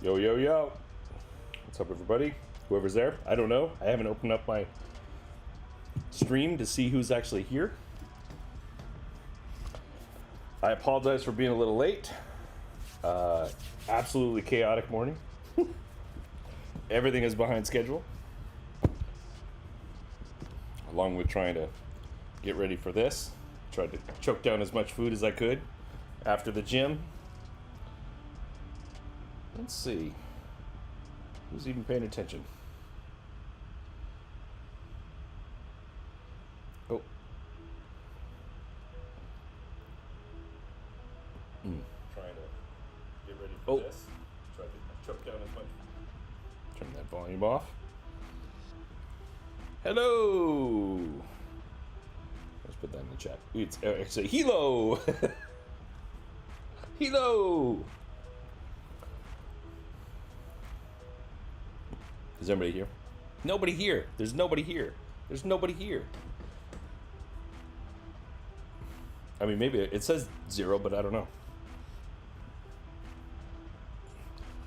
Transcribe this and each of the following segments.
Yo, yo, yo. What's up, everybody? Whoever's there, I don't know. I haven't opened up my stream to see who's actually here. I apologize for being a little late. Absolutely chaotic morning. Everything is behind schedule. Along with trying to get ready for this. Tried to choke down as much food as I could after the gym. Let's see. Who's even paying attention? Oh. Trying to get ready for this. Try to choke down as much. Turn that volume off. Hello. Let's put that in the chat. It's actually hello. Hello. Is anybody here? Nobody here. There's nobody here. There's nobody here. I mean, maybe it says 0, but I don't know.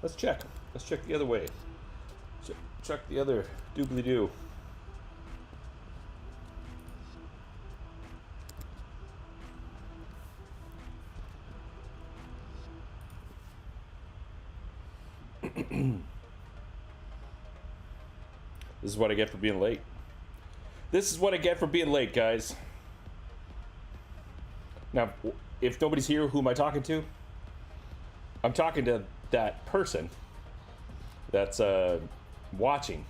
Let's check. Let's check the other way. Check the other doobly-doo. This is what I get for being late. This is what I get for being late, guys. Now, if nobody's here, who am I talking to? I'm talking to that person that's watching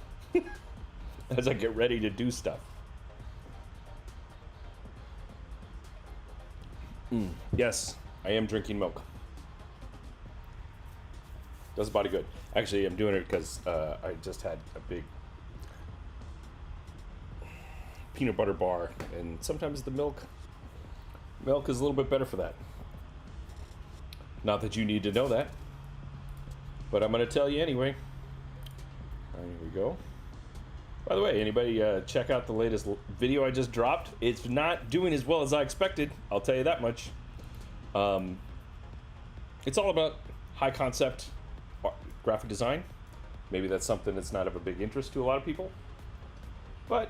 as I get ready to do stuff. Yes, I am drinking milk. Does the body good. Actually, I'm doing it because I just had a big peanut butter bar, and sometimes the milk is a little bit better for that. Not that you need to know that, but I'm going to tell you anyway. Here we go. By the way, anybody check out the latest video I just dropped? It's not doing as well as I expected, I'll tell you that much. It's all about high concept graphic design. Maybe that's something that's not of a big interest to a lot of people, but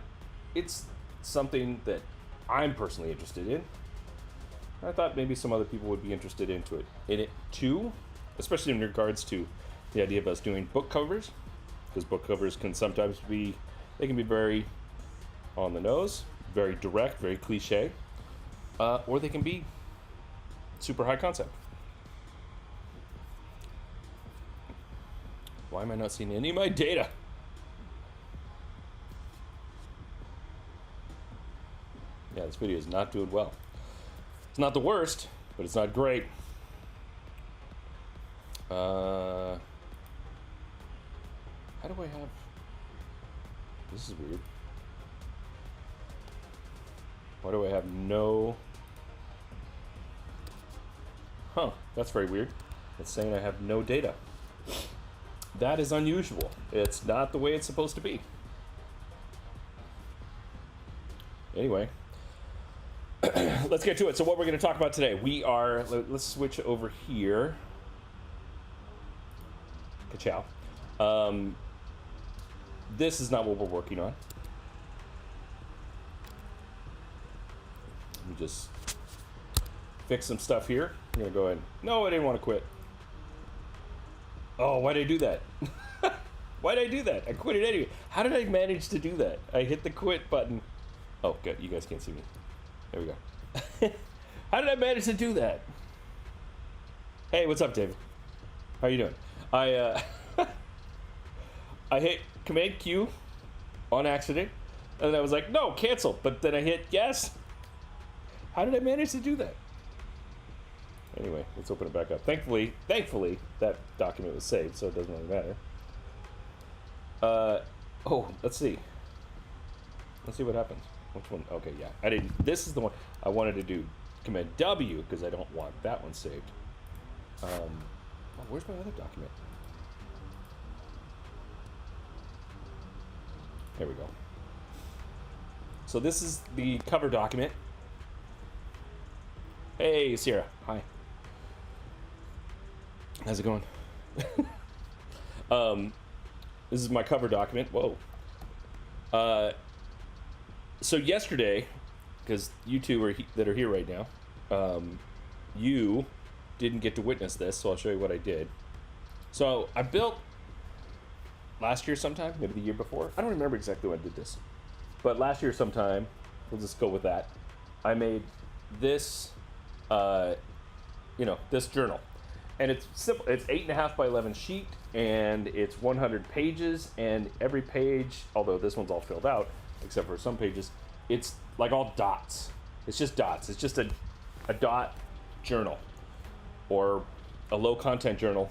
it's something that I'm personally interested in. I thought maybe some other people would be interested in it too, especially in regards to the idea of us doing book covers, because book covers can sometimes be, they can be very on the nose, very direct, very cliche, or they can be super high concept. Why am I not seeing any of my data? Yeah, this video is not doing well. It's not the worst, but it's not great. How do I have... This is weird. Why do I have no... Huh, that's very weird. It's saying I have no data. That is unusual. It's not the way it's supposed to be. Anyway. Let's get to it. So what we're going to talk about today, let's switch over here. Ka-chow. This is not what we're working on. Let me just fix some stuff here. I'm going to go ahead. No, I didn't want to quit. Oh, why did I do that? Why did I do that? I quit it anyway. How did I manage to do that? I hit the quit button. Oh, good. You guys can't see me. There we go. How did I manage to do that? Hey, what's up, David? How you doing? I hit Command Q on accident, and I was like, no, cancel. But then I hit yes. How did I manage to do that? Anyway, let's open it back up. Thankfully, that document was saved, so it doesn't really matter. Oh, let's see. Let's see what happens. Which one? Okay, yeah. I didn't. This is the one I wanted to do. Command W because I don't want that one saved. Oh, where's my other document? There we go. So this is the cover document. Hey, Sierra. Hi. How's it going? This is my cover document. Whoa. So yesterday, because you two that are here right now, you didn't get to witness this, so I'll show you what I did. So I built last year sometime, maybe the year before. I don't remember exactly when I did this, but last year sometime, we'll just go with that. I made this, this journal, and it's simple. It's 8.5 by 11 sheet, and it's 100 pages. And every page, although this one's all filled out, except for some pages, it's like all dots. It's just dots. It's just a dot journal, or a low content journal,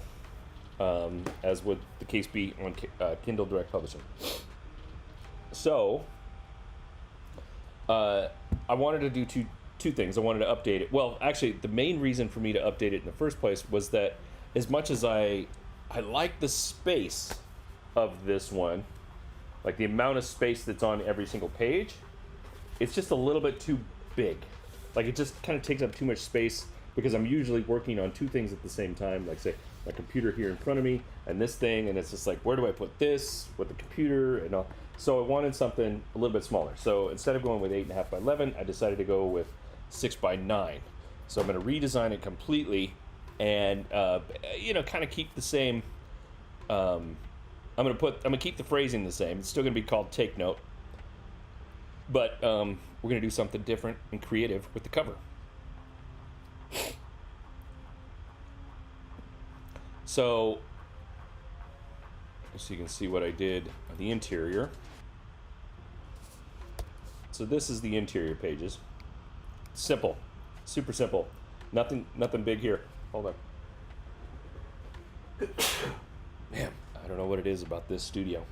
as would the case be on Kindle Direct Publishing. So I wanted to do two things. I wanted to update it. Well, actually, the main reason for me to update it in the first place was that as much as I like the space of this one, like the amount of space that's on every single page, it's just a little bit too big. Like it just kind of takes up too much space, because I'm usually working on two things at the same time, like say my computer here in front of me and this thing, and it's just like, where do I put this with the computer and all? So I wanted something a little bit smaller. So instead of going with 8.5 by 11, I decided to go with 6 by 9. So I'm going to redesign it completely, and kind of keep the same. I'm going to keep the phrasing the same. It's still going to be called Take Note, but we're going to do something different and creative with the cover. So you can see what I did on the interior. So this is the interior pages. Simple, super simple. Nothing big here. Hold on. Man, I don't know what it is about this studio.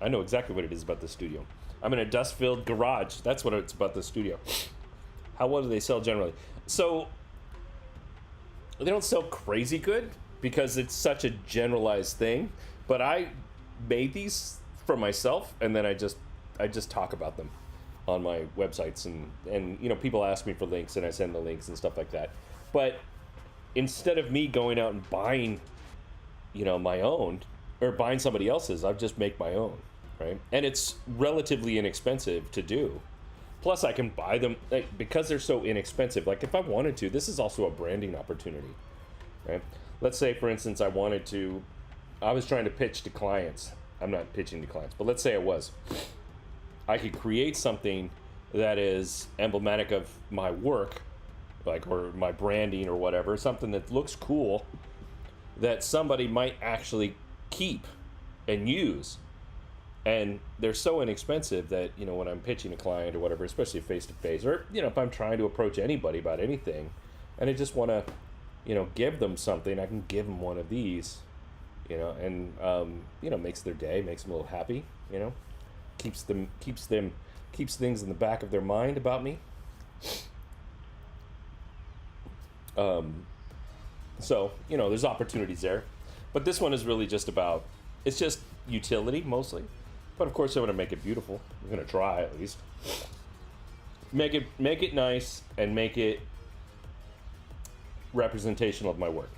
I know exactly what it is about this studio. I'm in a dust-filled garage. That's what it's about this studio. How well do they sell generally? So they don't sell crazy good, because it's such a generalized thing. But I made these for myself, and then I just talk about them on my websites, and people ask me for links, and I send the links and stuff like that. But instead of me going out and buying, my own, or buying somebody else's, I just make my own, right? And it's relatively inexpensive to do. Plus, I can buy them because they're so inexpensive. Like if I wanted to, this is also a branding opportunity, right? Let's say, for instance, I was trying to pitch to clients. I'm not pitching to clients, but let's say I could create something that is emblematic of my work, or my branding or whatever, something that looks cool, that somebody might actually keep and use. And they're so inexpensive that, when I'm pitching a client or whatever, especially face-to-face, or, if I'm trying to approach anybody about anything, and I just want to, give them something, I can give them one of these, and, makes their day, makes them a little happy, keeps things in the back of their mind about me. So, there's opportunities there, but this one is really just it's just utility mostly, but of course I want to make it beautiful. I'm going to try, at least. Make it nice, and make it representational of my work,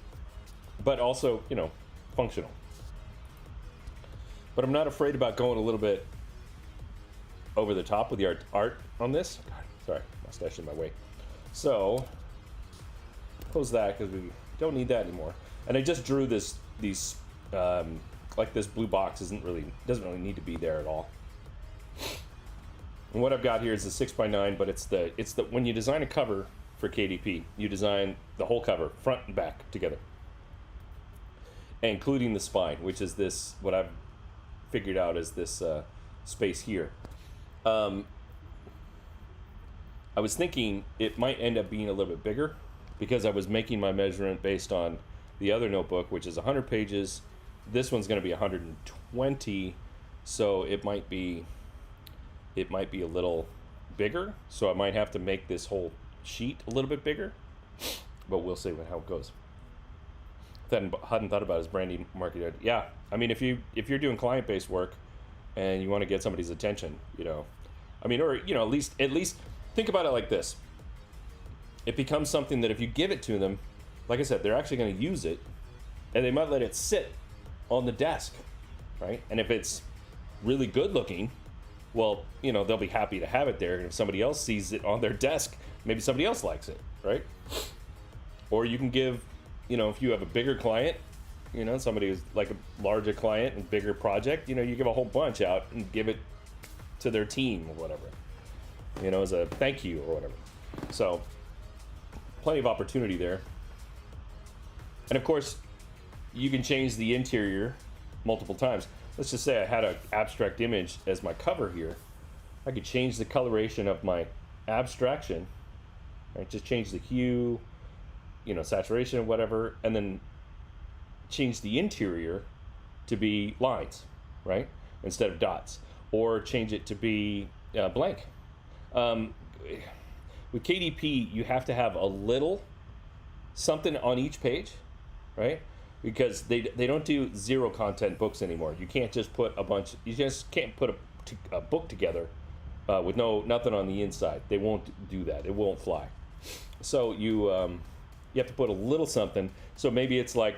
but also, functional. But I'm not afraid about going a little bit over the top with the art on this. God, sorry, mustache in my way. So close that, because we don't need that anymore. And I just drew these like this blue box doesn't really need to be there at all. And what I've got here is the 6 by 9, but it's the when you design a cover for KDP, you design the whole cover, front and back together, including the spine, which is this, what I've figured out is this space here. I was thinking it might end up being a little bit bigger, because I was making my measurement based on the other notebook, which is 100 pages. This one's going to be 120, so it might be a little bigger. So I might have to make this whole sheet a little bit bigger, but we'll see how it goes. Hadn't thought about his branding marketing. Yeah, I mean, if you're doing client-based work and you want to get somebody's attention, or at least think about it like this. It becomes something that if you give it to them, like I said, they're actually going to use it, and they might let it sit on the desk, right? And if it's really good looking, well, they'll be happy to have it there. And if somebody else sees it on their desk, maybe somebody else likes it, right? Or you can give, if you have a bigger client, somebody who's like a larger client and bigger project, you give a whole bunch out and give it to their team or whatever, as a thank you or whatever. So plenty of opportunity there. And of course, you can change the interior multiple times. Let's just say I had an abstract image as my cover here. I could change the coloration of my abstraction, right? Just change the hue, saturation or whatever, and then change the interior to be lines, right? Instead of dots, or change it to be blank. With KDP, you have to have a little something on each page, right? Because they don't do zero content books anymore. You can't just put you just can't put a book together with nothing on the inside. They won't do that. It won't fly. So you have to put a little something. So maybe it's like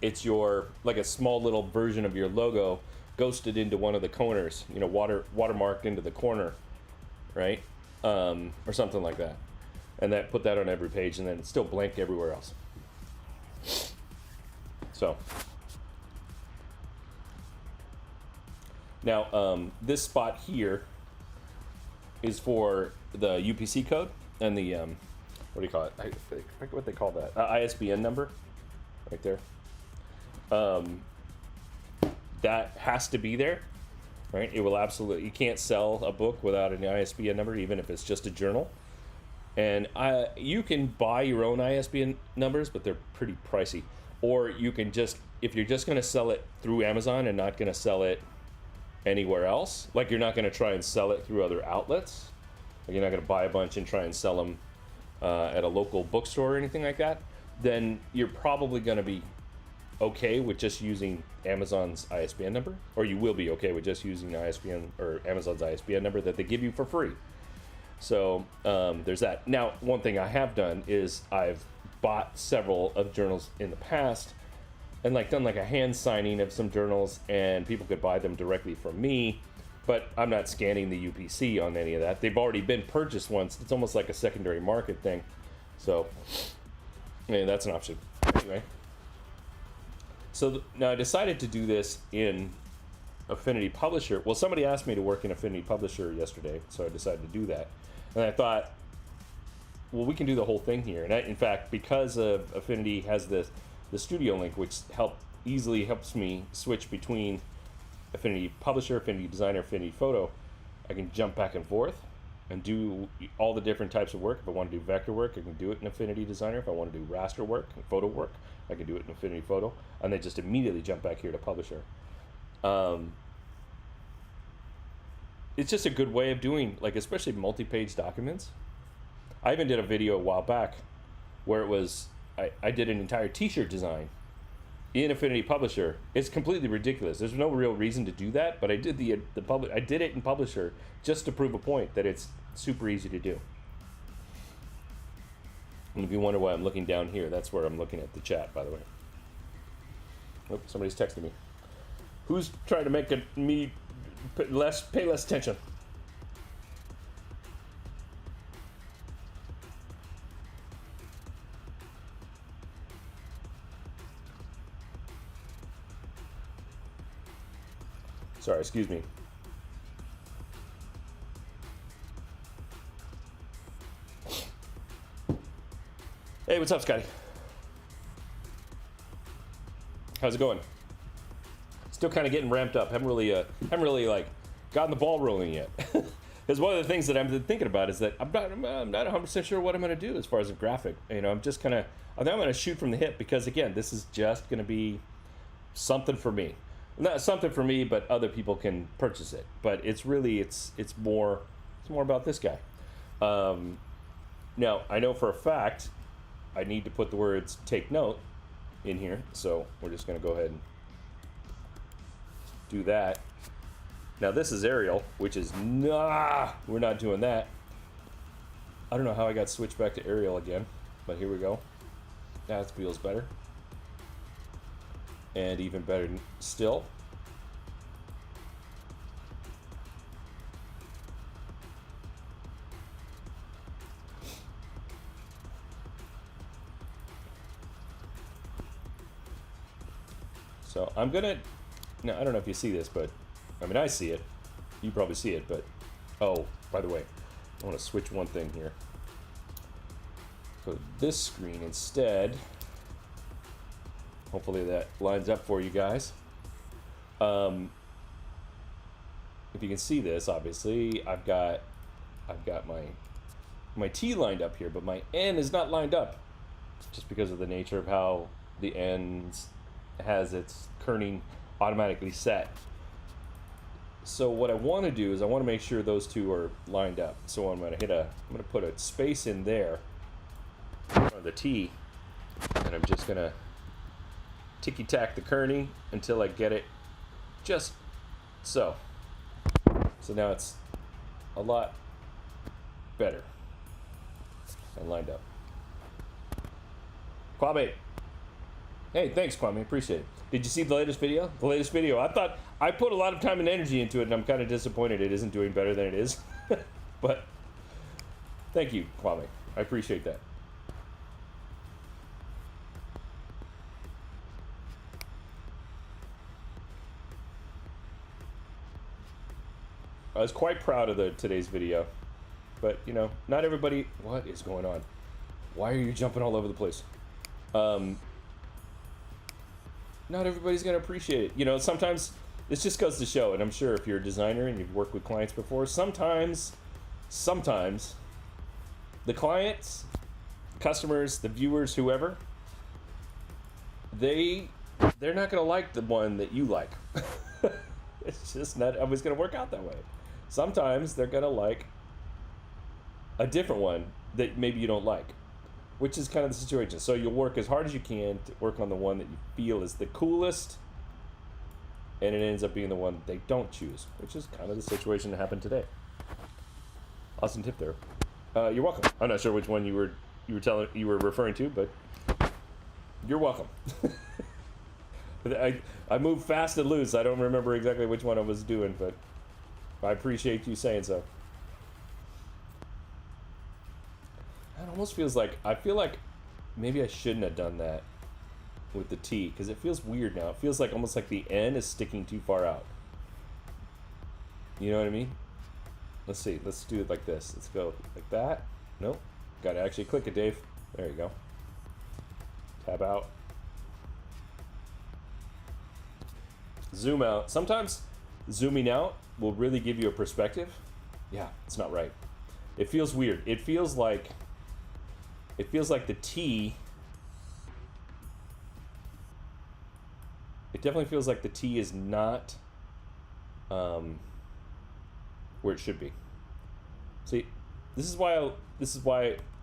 like a small little version of your logo ghosted into one of the corners, watermarked into the corner, right? Or something like that. And put that on every page, and then it's still blank everywhere else. So now this spot here is for the UPC code and the what do you call it? I forget what they call that. ISBN number, right there. That has to be there, right? It will absolutely. You can't sell a book without an ISBN number, even if it's just a journal. And you can buy your own ISBN numbers, but they're pretty pricey. Or you can if you're just going to sell it through Amazon and not going to sell it anywhere else, like you're not going to try and sell it through other outlets, like you're not going to buy a bunch and try and sell them at a local bookstore or anything like that, then you're probably going to be okay with just using Amazon's ISBN number, or you will be okay with just using the ISBN or Amazon's ISBN number that they give you for free. So there's that. Now, one thing I have done is I've bought several of journals in the past and done a hand signing of some journals, and people could buy them directly from me, but I'm not scanning the UPC on any of that. They've already been purchased once. It's almost like a secondary market thing. So that's an option. Anyway, so now I decided to do this in Affinity Publisher. Well, somebody asked me to work in Affinity Publisher yesterday, so I decided to do that. And I thought, well, we can do the whole thing here. And in fact, because Affinity has the Studio Link, which easily helps me switch between Affinity Publisher, Affinity Designer, Affinity Photo, I can jump back and forth and do all the different types of work. If I want to do vector work, I can do it in Affinity Designer. If I want to do raster work and photo work, I can do it in Affinity Photo, and then just immediately jump back here to Publisher. It's just a good way of doing, especially multi-page documents. I even did a video a while back where it was, I did an entire t-shirt design in Affinity Publisher. It's completely ridiculous. There's no real reason to do that, but I did I did it in Publisher just to prove a point that it's super easy to do. And if you wonder why I'm looking down here, that's where I'm looking at the chat, by the way. Oh, somebody's texting me. Who's trying to make me pay less attention? Sorry, excuse me. Hey, what's up, Scotty? How's it going? Still kind of getting ramped up. Haven't really gotten the ball rolling yet. Because one of the things that I'm thinking about is that I'm not 100% sure what I'm going to do as far as a graphic. I'm just kind of, I'm going to shoot from the hip, because again, this is just going to be something for me. Not something for me, but other people can purchase it. But it's really, it's more about this guy. Now, I know for a fact I need to put the words "take note" in here, so we're just going to go ahead and do that. Now this is Arial, which is we're not doing that. I don't know how I got switched back to Arial again, but here we go. That feels better. And even better still, so I'm gonna, now I don't know if you see this, but I mean I see it, you probably see it, but oh, by the way, I want to switch one thing here. So this screen instead, hopefully that lines up for you guys. If you can see this, obviously I've got my T lined up here, but my N is not lined up, just because of the nature of how the N has its kerning automatically set. So what I want to do is I want to make sure those two are lined up. So I'm going to put a space in there on the T, and I'm just going to ticky-tack the kerning until I get it just so. So now it's a lot better and lined up. Kwame. Hey, thanks, Kwame. Appreciate it. Did you see the latest video? The latest video. I thought I put a lot of time and energy into it, and I'm kind of disappointed it isn't doing better than it is. But thank you, Kwame. I appreciate that. I was quite proud of today's video, but you know, not everybody. What is going on? Why are you jumping all over the place? Not everybody's gonna appreciate it. You know, sometimes this just goes to show, and I'm sure if you're a designer and you've worked with clients before, sometimes the clients, customers, the viewers, whoever, they're not gonna like the one that you like. It's just not always gonna work out that way. Sometimes they're gonna like a different one that maybe you don't like, which is kind of the situation. So you'll work as hard as you can to work on the one that you feel is the coolest, and it ends up being the one they don't choose, which is kind of the situation that happened today. Awesome tip there. You're welcome. I'm not sure which one you were referring to, but you're welcome. I move fast and loose. I don't remember exactly which one I was doing, but I appreciate you saying so. It almost feels like, I feel like maybe I shouldn't have done that with the T, because it feels weird now. It feels like almost like the N is sticking too far out. You know what I mean? Let's see. Let's do it like this. Let's go like that. Nope. Got to actually click it, Dave. There you go. Tab out. Zoom out. Sometimes zooming out will really give you a perspective. Yeah, it's not right. It feels weird. It feels like the T. It definitely feels like the T is not where it should be. See, this is why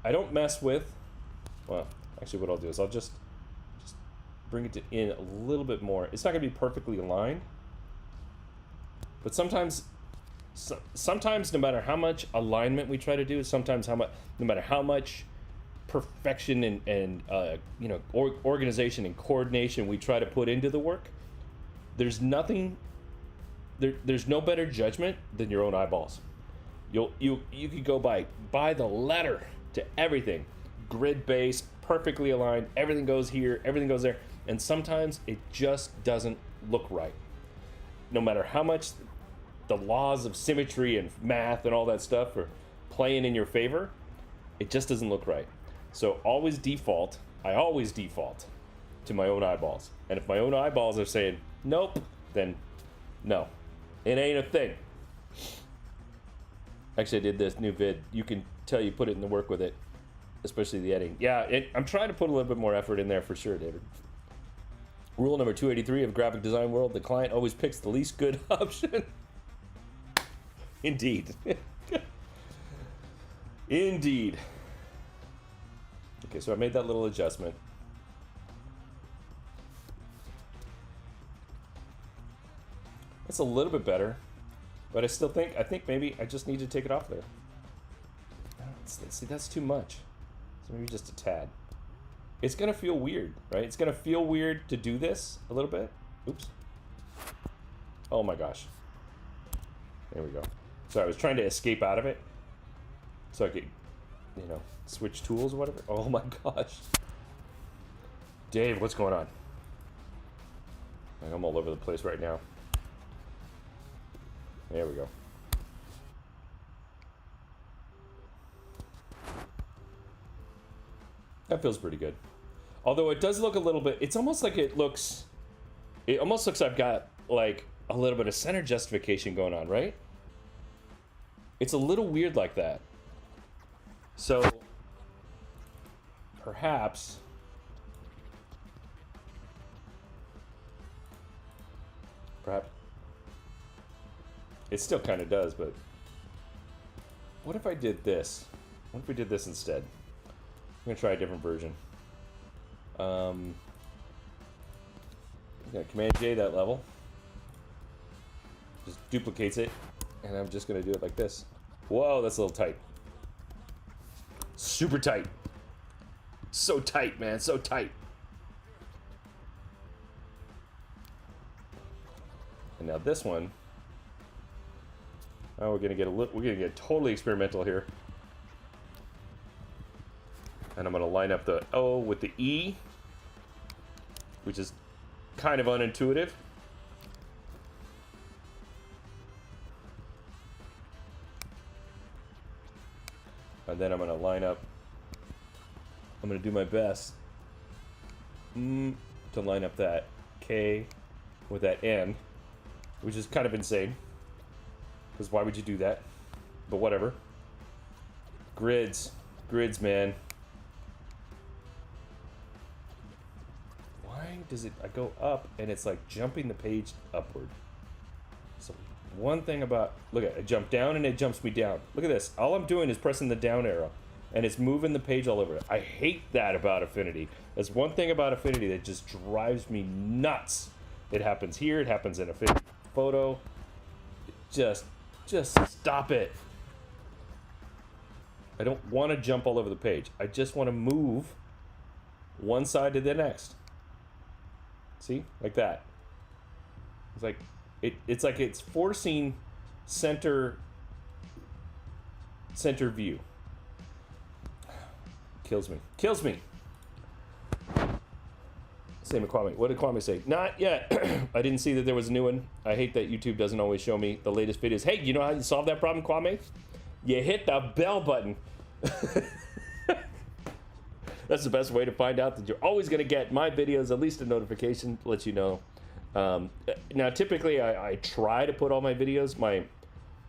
I don't mess with. Well, actually, what I'll do is I'll just bring it in a little bit more. It's not going to be perfectly aligned, but sometimes no matter how much alignment we try to do, no matter how much perfection and organization and coordination we try to put into the work, there's no better judgment than your own eyeballs. You could go by the letter to everything, grid based, perfectly aligned, everything goes here, everything goes there, and sometimes it just doesn't look right. No matter how much the laws of symmetry and math and all that stuff are playing in your favor, it just doesn't look right. So I always default to my own eyeballs. And if my own eyeballs are saying, nope, then no, it ain't a thing. Actually, I did this new vid. You can tell you put it in the work with it, especially the editing. Yeah, I'm trying to put a little bit more effort in there for sure, David. Rule number 283 of graphic design world, the client always picks the least good option. Indeed. Indeed. Okay, so I made that little adjustment. That's a little bit better, but I think maybe I just need to take it off there. Let's see, that's too much. So maybe just a tad. it's gonna feel weird, right? It's gonna feel weird to do this a little bit. Oops. Oh my gosh. There we go. So I was trying to escape out of it so I could, you know, switch tools or whatever. Oh my gosh. Dave, what's going on? I'm all over the place right now. There we go. That feels pretty good. Although it does look a little bit, it almost looks I've got like a little bit of center justification going on, right? It's a little weird like that. So perhaps it still kind of does, but what if I did this? What if we did this instead? I'm gonna try a different version. I'm gonna Command J that level. Just duplicates it, and I'm just gonna do it like this. Whoa, that's a little tight. Super tight. So tight, man, so tight. And now this one. Oh, we're gonna get totally experimental here. And I'm gonna line up the O with the E, which is kind of unintuitive. And then I'm gonna line up, I'm gonna do my best to line up that K with that N, which is kind of insane. Because why would you do that? But whatever. Grids, man. Why does I go up and it's like jumping the page upward? So one thing about, look at it, I jump down and it jumps me down. Look at this. All I'm doing is pressing the down arrow and it's moving the page all over it. I hate that about Affinity. That's one thing about Affinity that just drives me nuts. It happens here, it happens in Affinity Photo. Just stop it. I don't want to jump all over the page. I just want to move one side to the next. See? Like that. It's like it's forcing center view. Kills me. Same with Kwame. What did Kwame say? Not yet. I didn't see that there was a new one. I hate that YouTube doesn't always show me the latest videos. Hey, you know how you solve that problem, Kwame? You hit the bell button. That's the best way to find out that you're always going to get my videos, at least a notification to let you know. Now, typically, I try to put all my videos,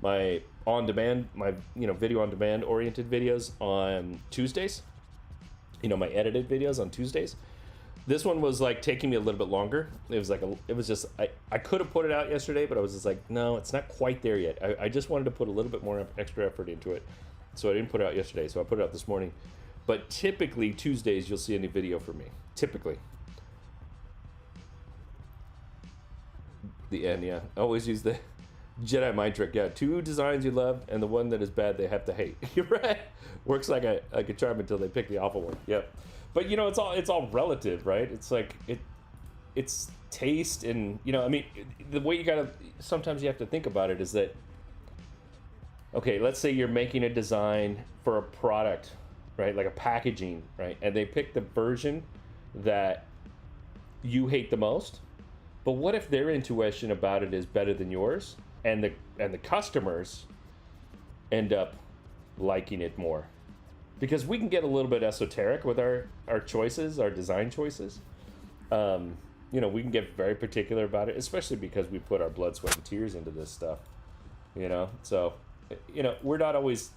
my on-demand, my video on-demand oriented videos on Tuesdays. My edited videos on Tuesdays. This one was like taking me a little bit longer. It was just I could have put it out yesterday, but I was just like, no, it's not quite there yet. I just wanted to put a little bit more extra effort into it, so I didn't put it out yesterday. So I put it out this morning. But typically Tuesdays you'll see a new video from me. Typically. The end, yeah. Always use the Jedi mind trick. Yeah, 2 designs you love, and the one that is bad they have to hate. You're right. Works like a charm until they pick the awful one. Yep. But it's all relative, right? It's like it's taste, and the way sometimes you have to think about it is that, okay, let's say you're making a design for a product, right? Like a packaging, right? And they pick the version that you hate the most. But what if their intuition about it is better than yours, and the customers end up liking it more? Because we can get a little bit esoteric with our choices, our design choices. We can get very particular about it, especially because we put our blood, sweat, and tears into this stuff. So, we're not always,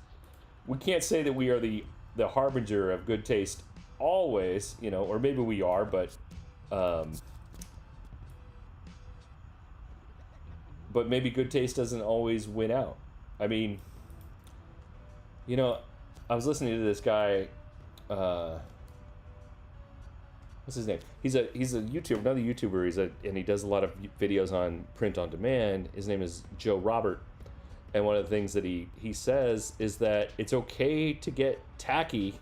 we can't say that we are the harbinger of good taste always, or maybe we are, but maybe good taste doesn't always win out. I mean, I was listening to this guy, what's his name? He's a YouTuber, another YouTuber. And he does a lot of videos on print on demand. His name is Joe Robert. And one of the things that he says is that it's okay to get tacky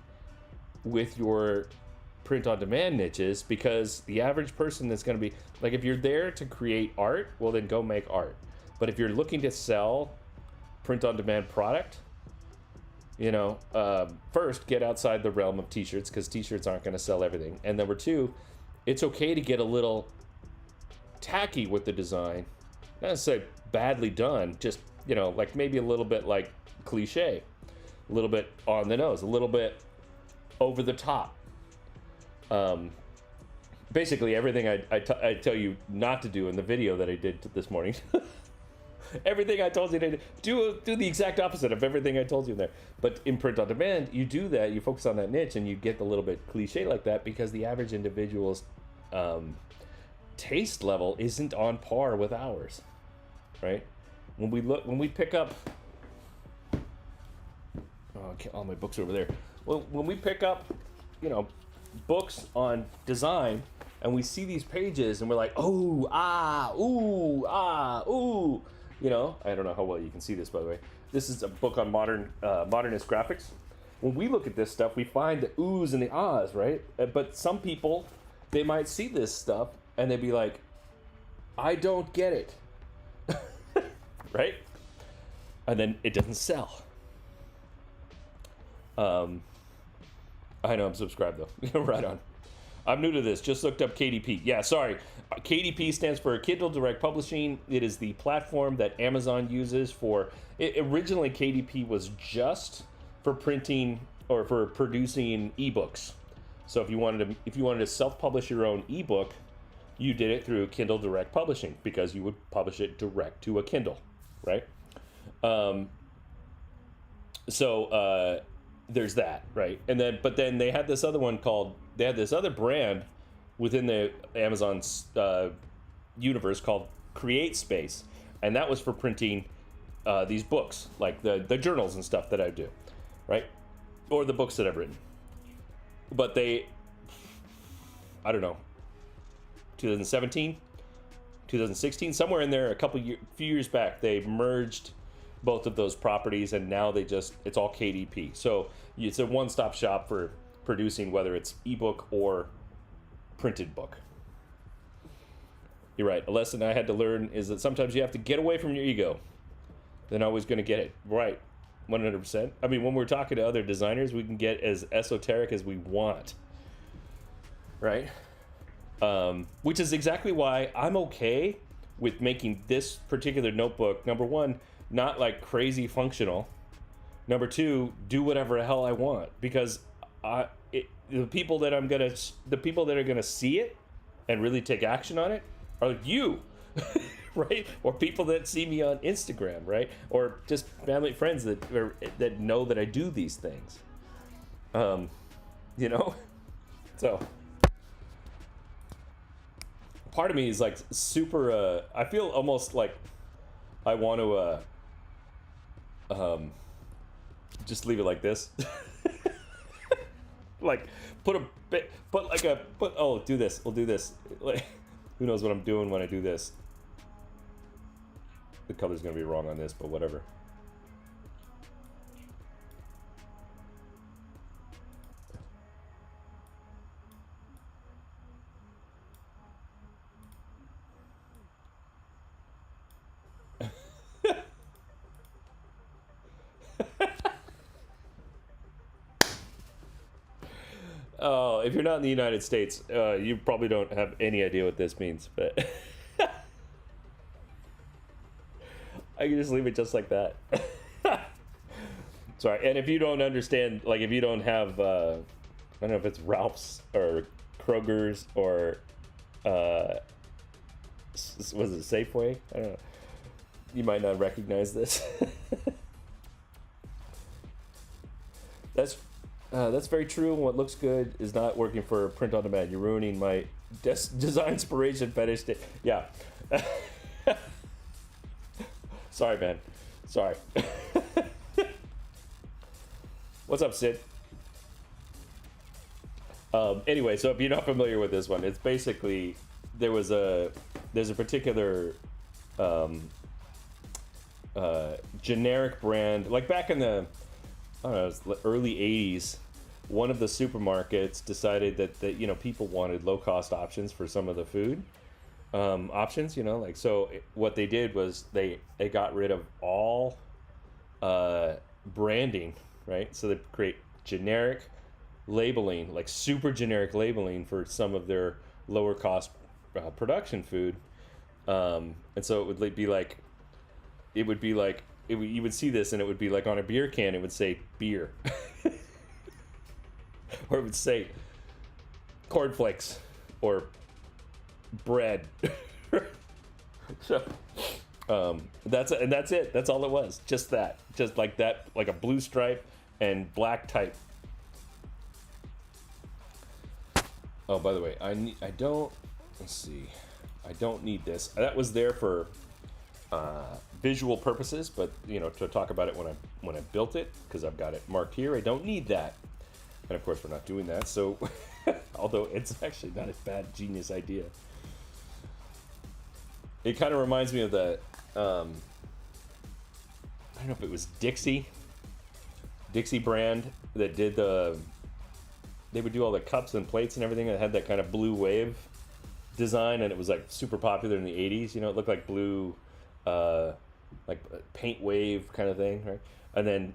with your print on demand niches, because the average person that's going to be like, if you're there to create art, well, then go make art. But if you're looking to sell print on demand product, first get outside the realm of t-shirts, because t-shirts aren't going to sell everything. And number two, it's okay to get a little tacky with the design, not necessarily badly done, just like maybe a little bit like cliche, a little bit on the nose, a little bit over the top. Basically everything I tell you not to do in the video that I did this morning. Everything I told you to do the exact opposite of everything I told you there. But in print on demand, you do that, you focus on that niche, and you get a little bit cliche like that, because the average individual's taste level isn't on par with ours, right? When we pick up, all my books are over there. Well, when we pick up, books on design, and we see these pages, and we're like, oh, ah, ooh, ah, ooh. I don't know how well you can see this, by the way. This is a book on modernist graphics. When we look at this stuff, we find the oohs and the ahs, right? But some people, they might see this stuff and they'd be like, I don't get it. Right? And then it doesn't sell. I know I'm subscribed though. Right on. I'm new to this. Just looked up KDP. Yeah, sorry. KDP stands for Kindle Direct Publishing. It is the platform that Amazon uses for. Originally, KDP was just for printing or for producing ebooks. So if you wanted to self-publish your own ebook, you did it through Kindle Direct Publishing, because you would publish it direct to a Kindle, right? There's that, right? But then they had this other one they had this other brand within the Amazon's universe called Create Space, and that was for printing these books, like the journals and stuff that I do, right? Or the books that I've written. But I don't know, 2017, 2016, somewhere in there, few years back, they merged both of those properties, and now it's all KDP. So it's a one-stop shop for producing, whether it's ebook or printed book. You're right. A lesson I had to learn is that sometimes you have to get away from your ego. Then always going to get it right, 100%. I mean, when we're talking to other designers, we can get as esoteric as we want, right? Which is exactly why I'm okay with making this particular notebook, number one, not like crazy functional. Number two, do whatever the hell I want, because the people that are gonna see it and really take action on it are you, right? Or people that see me on Instagram, right? Or just family, friends that know that I do these things. So part of me is like super. I feel almost like I want to. Just leave it like this. Like do this. We'll do this. Like, who knows what I'm doing when I do this? The color's gonna be wrong on this, but whatever. Oh, if you're not in the United States, you probably don't have any idea what this means, but I can just leave it just like that. Sorry, and if you don't understand, like if you don't have, I don't know if it's Ralph's or Kroger's or, was it Safeway? I don't know. You might not recognize this. That's very true. What looks good is not working for print on demand. You're ruining my design inspiration fetish. Yeah. Sorry, man. Sorry. What's up, Sid? Anyway, so if you're not familiar with this one, it's basically there's a particular generic brand, like back in the, I don't know, it was the early 80s. one of the supermarkets decided that people wanted low cost options for some of the food options. Like, so what they did was they got rid of all branding, right? So they create generic labeling, like super generic labeling for some of their lower cost production food. And so it would be like, you would see this and it would be like on a beer can, it would say beer. Or it would say cornflakes or bread. So that's it. That's all it was. Just that. Just like that, like a blue stripe and black type. Oh, by the way, I don't need this. That was there for visual purposes, but to talk about it when I built it, because I've got it marked here. I don't need that. And of course we're not doing that, so although it's actually not a bad genius idea. It kind of reminds me of the I don't know if it was Dixie brand that did they would do all the cups and plates and everything that had that kind of blue wave design, and it was like super popular in the 80s. It looked like blue like paint wave kind of thing, right? And then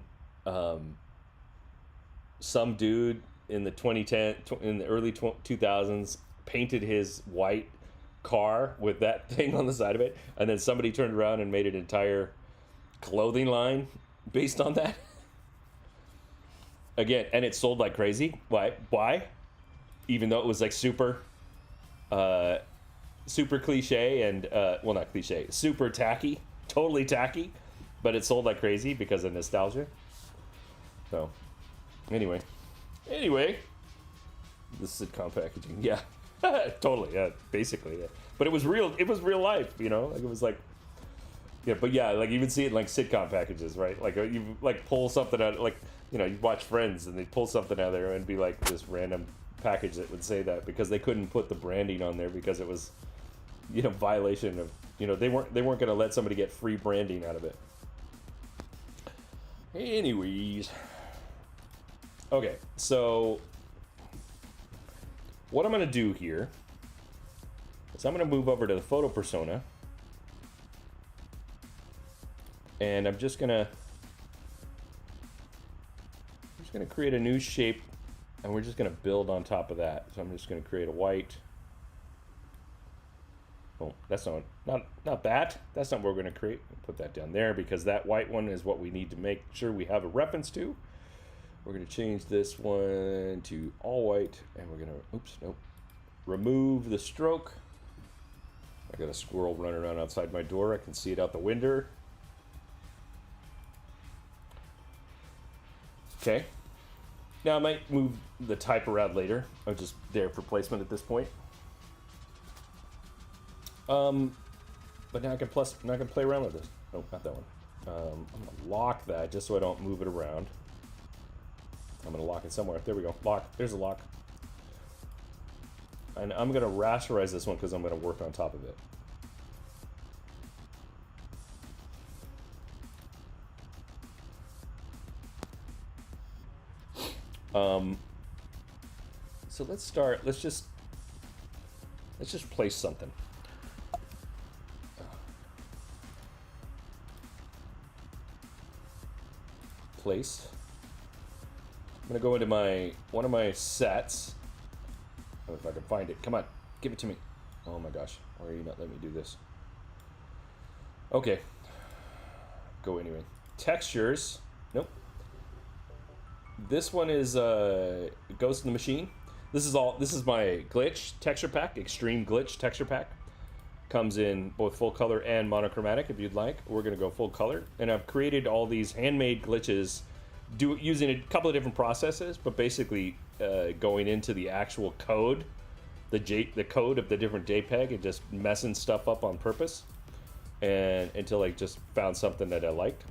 some dude in the early 2000s painted his white car with that thing on the side of it, and then somebody turned around and made an entire clothing line based on that. Again, and it sold like crazy. Why? Even though it was like super cliche and well, not cliche, super tacky, totally tacky, but it sold like crazy because of nostalgia. So Anyway, the sitcom packaging, yeah, totally, yeah, basically, yeah. But it was real life, like it was like, yeah, but yeah, like you would see it in like sitcom packages, right? Like you like pull something out, like you watch Friends and they pull something out of there and be like this random package that would say that because they couldn't put the branding on there because it was, violation of, they weren't going to let somebody get free branding out of it. Anyways. Okay, so what I'm going to do here is I'm going to move over to the photo persona, and I'm just going to create a new shape, and we're just going to build on top of that. So I'm just going to create a white. Oh, that's not that. That's not what we're going to create. Put that down there because that white one is what we need to make sure we have a reference to. We're going to change this one to all white, and we're going to, remove the stroke. I got a squirrel running around outside my door. I can see it out the window. Okay. Now I might move the type around later. I'm just there for placement at this point. But now I can play around with this. Oh, not that one. I'm gonna lock that just so I don't move it around. I'm gonna lock it somewhere. There we go. Lock. There's a lock. And I'm gonna rasterize this one because I'm gonna work on top of it. So let's start. Let's just place something. Place. I'm gonna go into one of my sets. I don't know if I can find it. Come on, give it to me. Oh my gosh, why are you not letting me do this? Okay. Go anyway. Textures. Nope. This one is Ghost in the Machine. This is my glitch texture pack, extreme glitch texture pack. Comes in both full color and monochromatic if you'd like. We're gonna go full color. And I've created all these handmade glitches using a couple of different processes, but basically going into the actual code, the code of the different JPEG and just messing stuff up on purpose and until I just found something that I liked.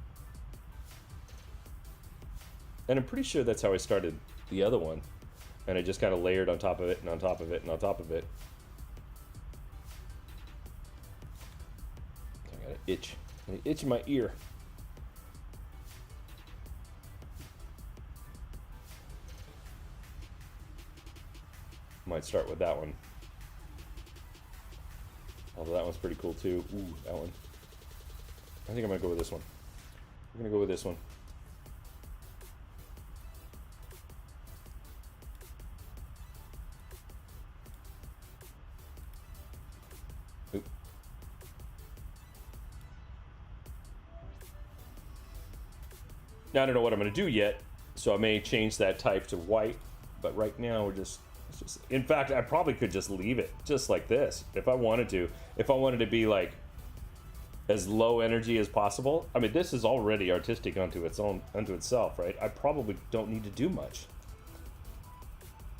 And I'm pretty sure that's how I started the other one. And I just kind of layered on top of it and on top of it and on top of it. I got an itch. An itch in my ear. Might start with that one. Although that one's pretty cool too. Ooh, that one. I think I'm gonna go with this one. I'm gonna go with this one. Oop. Now I don't know what I'm gonna do yet, so I may change that type to white. But right now we're just, in fact, I probably could just leave it just like this if I wanted to. If I wanted to be like as low energy as possible. I mean, this is already artistic unto itself, right? I probably don't need to do much.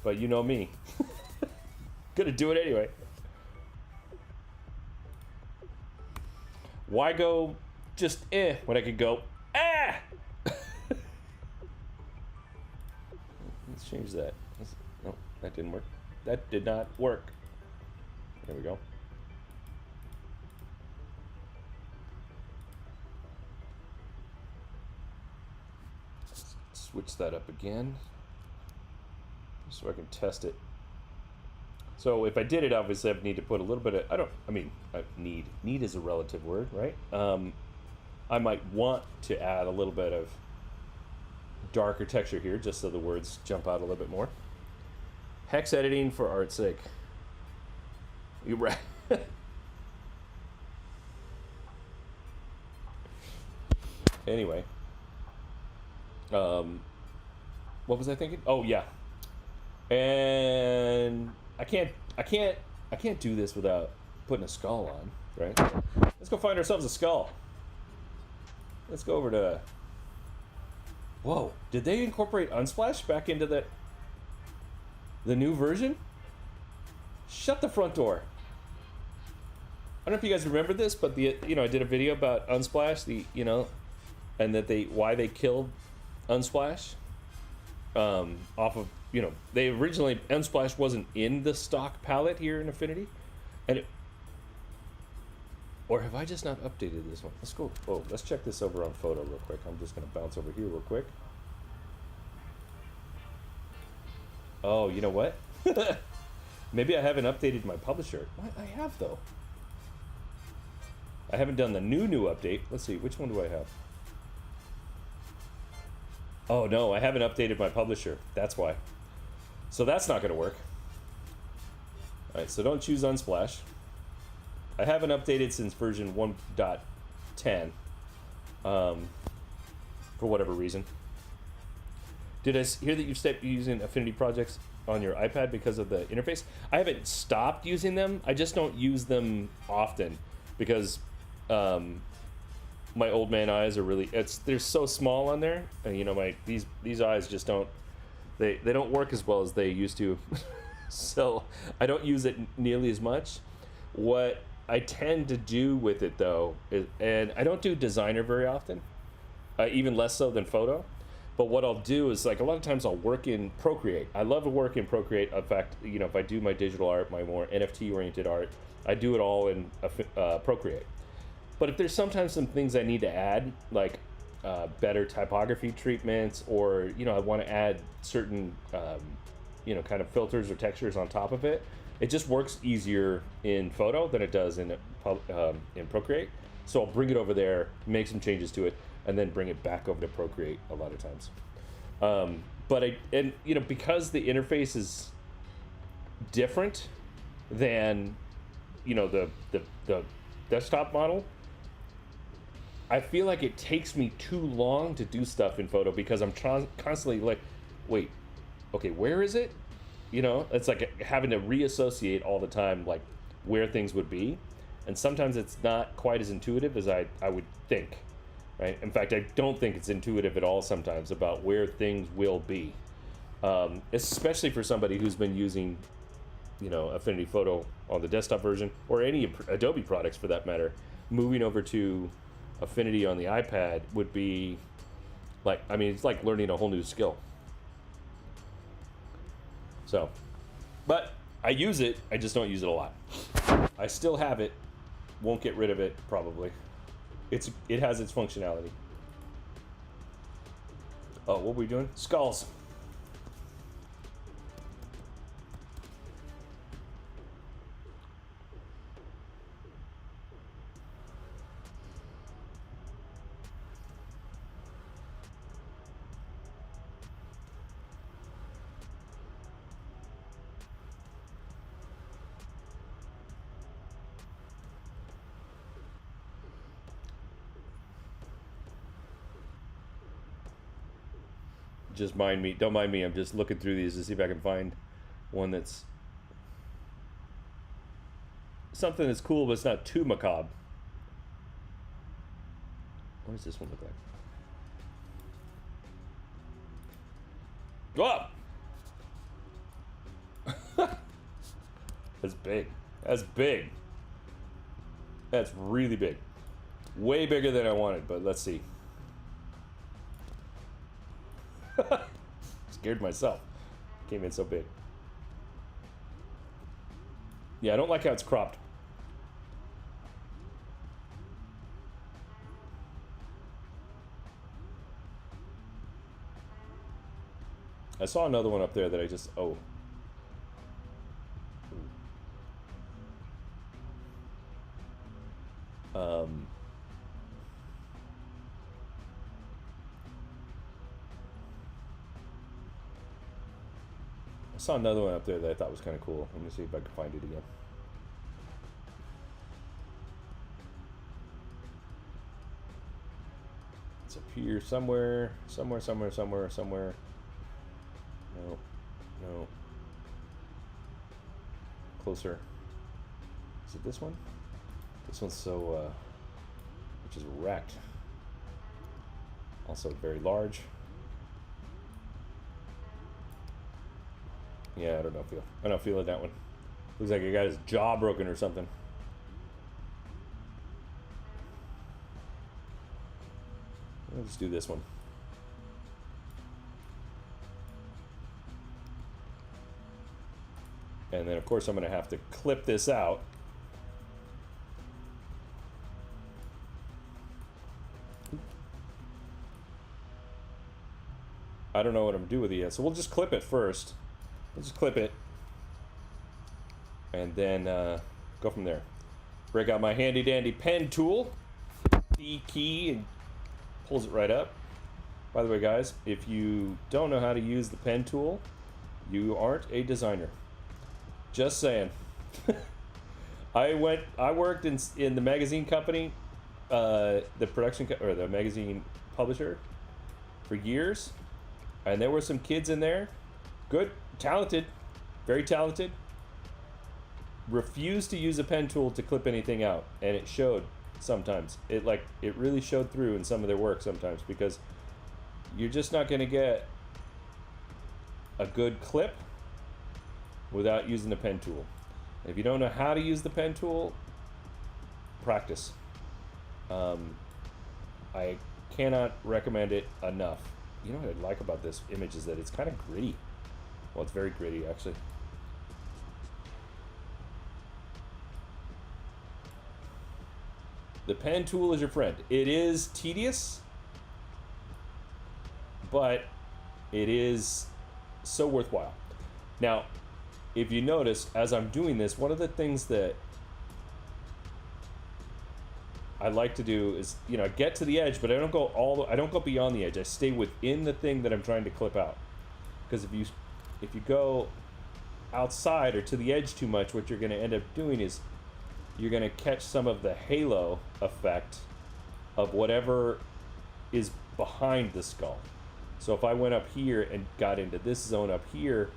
But you know me. Gonna do it anyway. Why go just when I could go Let's change that. No, that didn't work. That did not work. There we go. Let's switch that up again so I can test it. So if I did it, obviously I'd need to put a little bit of, need is a relative word, right? I might want to add a little bit of darker texture here just so the words jump out a little bit more. Hex editing for art's sake. You're right. Anyway. What was I thinking? Oh yeah. And I can't do this without putting a skull on, right? Let's go find ourselves a skull. Let's go over to... Whoa, did they incorporate Unsplash back into the new version? Shut the front door. I don't know if you guys remember this, but I did a video about Unsplash, and that why they killed Unsplash. Off of, they originally, Unsplash wasn't in the stock palette here in Affinity, and or have I just not updated this one? Let's go. Oh, let's check this over on photo real quick. I'm just gonna bounce over here real quick. Oh, you know what? Maybe I haven't updated my publisher. What? I have though. I haven't done the new update. Let's see, which one do I have? Oh no, I haven't updated my publisher. That's why. So that's not gonna work. All right, so don't choose Unsplash. I haven't updated since version 1.10 for whatever reason. Did I hear that you've stopped using Affinity projects on your iPad because of the interface? I haven't stopped using them. I just don't use them often because my old man eyes are really, they're so small on there. And, these eyes just don't, they don't work as well as they used to. So I don't use it nearly as much. What I tend to do with it though, and I don't do designer very often, even less so than photo. But what I'll do is, like, a lot of times I'll work in Procreate. I love to work in Procreate. In fact, if I do my digital art, my more NFT oriented art, I do it all in Procreate. But if there's sometimes some things I need to add, like better typography treatments, or I want to add certain kind of filters or textures on top of it, it just works easier in photo than it does in Procreate. So I'll bring it over there, make some changes to it, and then bring it back over to Procreate a lot of times. Because the interface is different than the desktop model, I feel like it takes me too long to do stuff in photo because I'm constantly like, wait, okay, where is it? It's like having to reassociate all the time, like where things would be. And sometimes it's not quite as intuitive as I would think, right? In fact, I don't think it's intuitive at all sometimes about where things will be. Especially for somebody who's been using, Affinity Photo on the desktop version, or any Adobe products for that matter. Moving over to Affinity on the iPad would be like, it's like learning a whole new skill. So, but I use it, I just don't use it a lot. I still have it, won't get rid of it, probably. It has its functionality. Oh, what were we doing? Skulls. just mind me. Don't mind me. I'm just looking through these to see if I can find one that's something that's cool, but it's not too macabre. What does this one look like? Go up! That's big. That's big. That's really big. Way bigger than I wanted, but let's see. Scared myself. Came in so big. Yeah, I don't like how it's cropped. I saw another one up there that I just... Oh. I saw another one up there that I thought was kind of cool. Let me see if I can find it again. It's up here somewhere. Somewhere. No. Closer. Is it this one? This one's so, which is wrecked. Also very large. Yeah, I don't feel that one. Looks like a guy has jaw broken or something. Let's do this one. And then of course I'm gonna have to clip this out. I don't know what I'm doing with it yet, so we'll just clip it first. We'll just clip it and then go from there. Break out my handy dandy pen tool, D key, and pulls it right up. By the way, guys, if you don't know how to use the pen tool, you aren't a designer. Just saying. I worked in the magazine company, the production or the magazine publisher for years, and there were some kids in there, good, talented, very talented, refused to use a pen tool to clip anything out, and it showed sometimes. It really showed through in some of their work sometimes, because you're just not going to get a good clip without using the pen tool. If you don't know how to use the pen tool, practice. I cannot recommend it enough. You know what I like about this image is that it's kind of gritty. Well, it's very gritty, actually. The pen tool is your friend. It is tedious, but it is so worthwhile. Now, if you notice, as I'm doing this, one of the things that I like to do is, I get to the edge, but I don't go beyond the edge. I stay within the thing that I'm trying to clip out. Because if you go outside or to the edge too much, what you're going to end up doing is you're going to catch some of the halo effect of whatever is behind the skull. So if I went up here and got into this zone up here,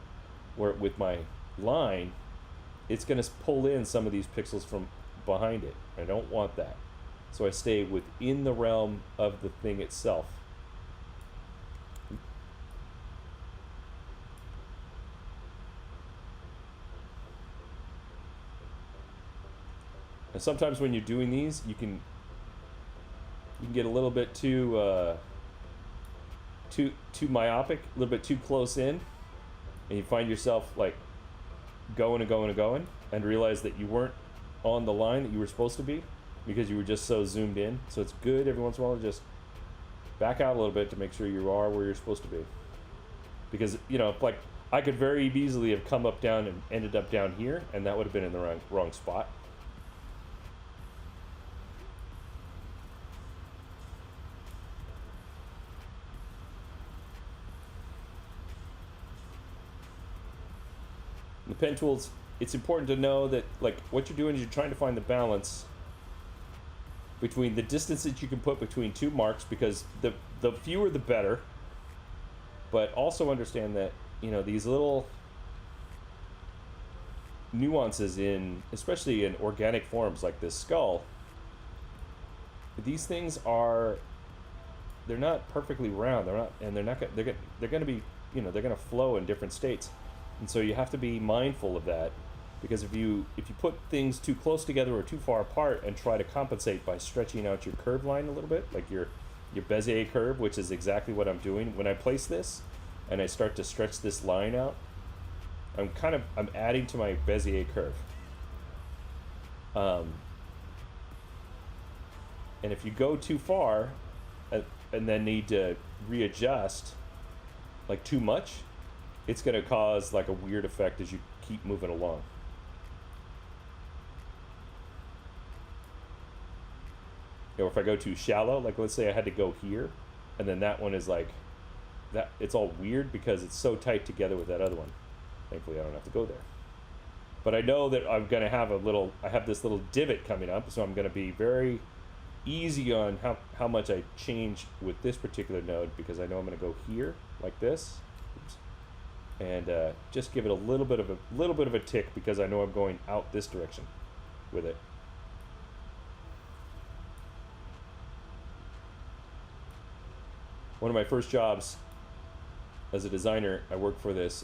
where with my line, it's going to pull in some of these pixels from behind it. I don't want that. So I stay within the realm of the thing itself. And sometimes when you're doing these, you can get a little bit too myopic, a little bit too close in, and you find yourself like going and realize that you weren't on the line that you were supposed to be because you were just so zoomed in. So it's good every once in a while to just back out a little bit to make sure you are where you're supposed to be. Because, like I could very easily have come up down and ended up down here, and that would have been in the wrong spot. The pen tools, it's important to know that what you're doing is you're trying to find the balance between the distance that you can put between two marks, because the fewer the better. but also understand that, these little nuances in, especially in organic forms like this skull, these things they're not perfectly round. They're going to be, they're going to flow in different states. And so you have to be mindful of that, because if you put things too close together or too far apart and try to compensate by stretching out your curve line a little bit, like your Bezier curve, which is exactly what I'm doing when I place this and I start to stretch this line out, I'm adding to my Bezier curve. And if you go too far and then need to readjust like too much, it's going to cause like a weird effect as you keep moving along. If I go too shallow, like let's say I had to go here, and then that one is like that, it's all weird because it's so tight together with that other one. Thankfully I don't have to go there. But I know that I'm going to have I have this little divot coming up, so I'm going to be very easy on how much I change with this particular node, because I know I'm going to go here like this. Oops. And just give it a little bit of a tick, because I know I'm going out this direction with it. One of my first jobs as a designer, I worked for this.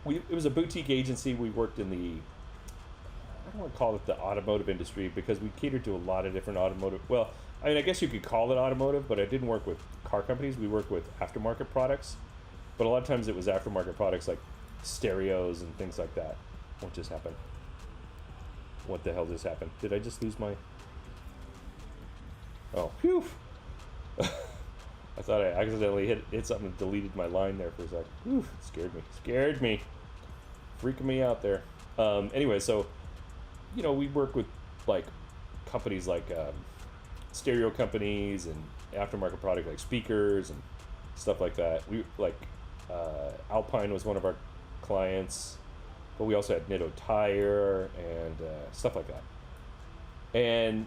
It was a boutique agency. We worked in the, I don't want to call it the automotive industry, because we catered to a lot of different automotive. Well, I mean, I guess you could call it automotive, but I didn't work with car companies. We worked with aftermarket products, but a lot of times it was aftermarket products like stereos and things like that. What just happened? What the hell just happened? Did I just lose my? Oh, phew. I thought I accidentally hit something and deleted my line there for a sec. Whew, scared me. Freaking me out there. Anyway, so, we work with like companies like stereo companies and aftermarket product like speakers and stuff like that. We Alpine was one of our clients, but we also had Nitto Tire and stuff like that. And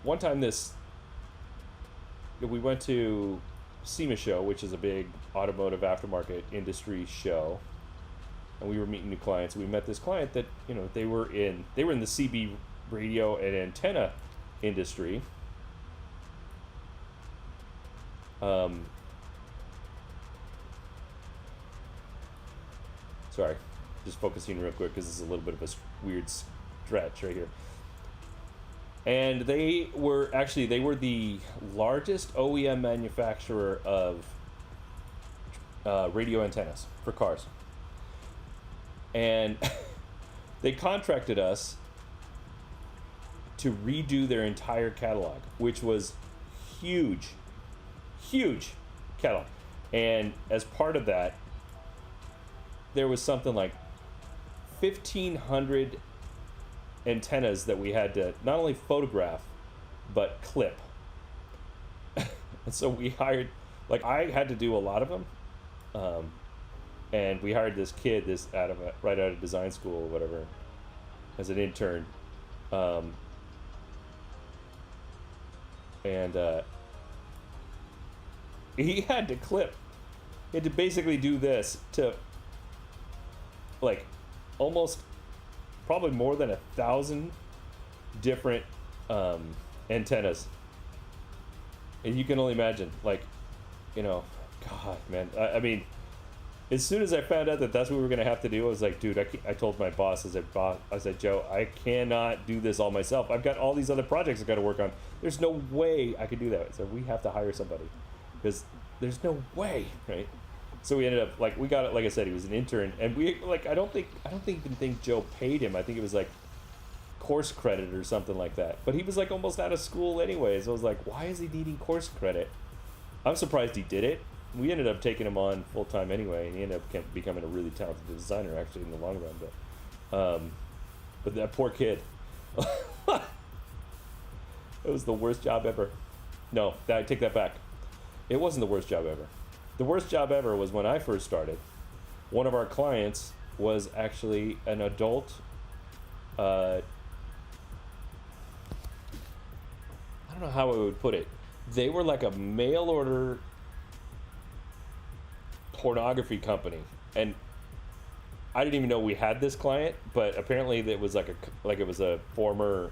one time we went to SEMA show, which is a big automotive aftermarket industry show, and we were meeting new clients. We met this client that they were in the CB radio and antenna industry. Sorry, just focusing real quick because this is a little bit of a weird stretch right here. And they were the largest OEM manufacturer of radio antennas for cars. And they contracted us to redo their entire catalog, which was huge catalog. And as part of that, there was something like 1,500 antennas that we had to not only photograph but clip. And so we hired, like, I had to do a lot of them, and we hired this kid right out of design school or whatever as an intern, and he had to clip. He had to basically do this to like almost probably more than 1,000 different antennas. And you can only imagine, like, God, man. I mean, as soon as I found out that that's what we were going to have to do, I was like, dude, I told my boss, I said, Joe, I cannot do this all myself. I've got all these other projects I've got to work on. There's no way I could do that. So we have to hire somebody, because there's no way, right? So we ended up, like, we got it, like I said, he was an intern, and we, like, I don't even think Joe paid him. I think it was like course credit or something like that. But he was like almost out of school anyway, so I was like, why is he needing course credit? I'm surprised he did it. We ended up taking him on full time anyway, and he ended up becoming a really talented designer actually in the long run. But that poor kid, it was the worst job ever. No, I take that back. It wasn't the worst job ever. The worst job ever was when I first started. One of our clients was actually an adult. I don't know how I would put it. They were like a mail order pornography company, and I didn't even know we had this client, but apparently it was like it was a former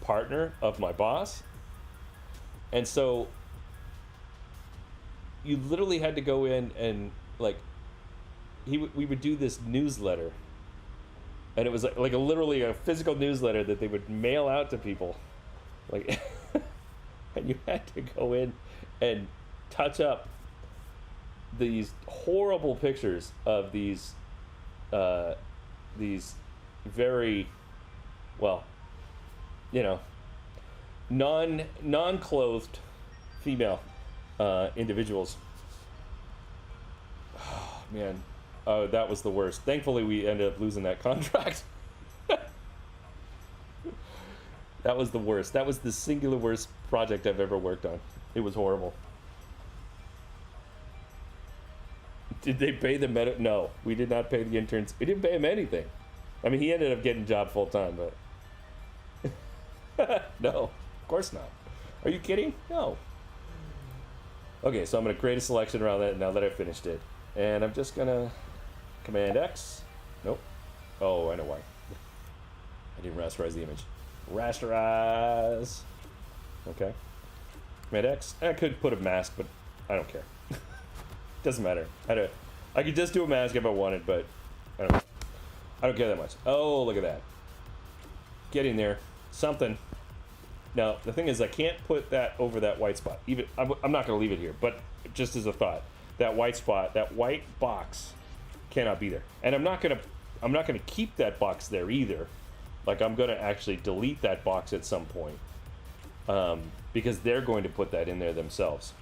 partner of my boss, and so you literally had to go in and like we would do this newsletter, and it was like literally a physical newsletter that they would mail out to people, like, and you had to go in and touch up these horrible pictures of these very, well, you know, non-clothed female individuals. Oh, man. Oh, that was the worst. Thankfully, we ended up losing that contract. That was the worst. That was the singular worst project I've ever worked on. It was horrible. Did they pay the No, we did not pay the interns. We didn't pay him anything. I mean, he ended up getting a job full time, but no, of course not. Are you kidding? No. Okay, so I'm going to create a selection around that now that I finished it. And I'm just going to Command X. Nope. Oh, I know why. I didn't rasterize the image. Rasterize. Okay. Command X. I could put a mask, but I don't care. Doesn't matter. I could just do a mask if I wanted, but I don't care that much. Oh, look at that. Get in there. Something. Now, the thing is, I can't put that over that white spot. Even I'm not going to leave it here, but just as a thought, that white spot, that white box cannot be there. And I'm not going to keep that box there either. Like, I'm going to actually delete that box at some point. Because they're going to put that in there themselves.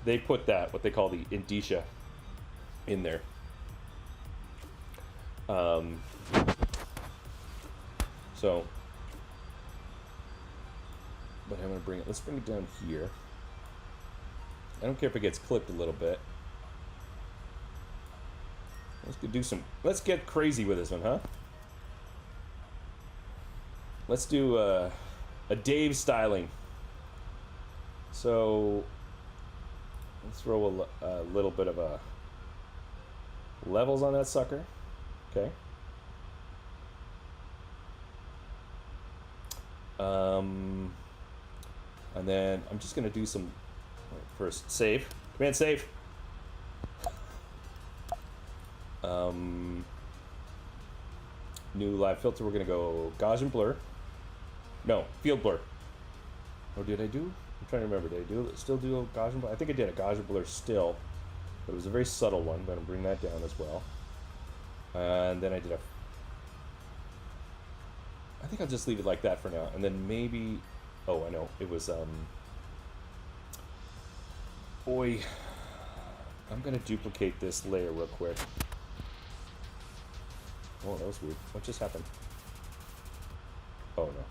They put that, what they call the indicia, in there. So, but I'm going to let's bring it down here. I don't care if it gets clipped a little bit. Let's get crazy with this one, huh? Let's do a Dave styling. So, let's throw a little bit of a levels on that sucker. Okay. And then I'm just going to do some, first, save. Command save. New live filter, we're going to go Gaussian blur. No, field blur. Oh, did I do? I'm trying to remember. Did I still do a Gaussian blur? I think I did a Gaussian blur still. But it was a very subtle one. I'm going to bring that down as well. And then I did I think I'll just leave it like that for now. And then maybe... Oh, I know. It was... Boy. I'm going to duplicate this layer real quick. Oh, that was weird. What just happened? Oh, no.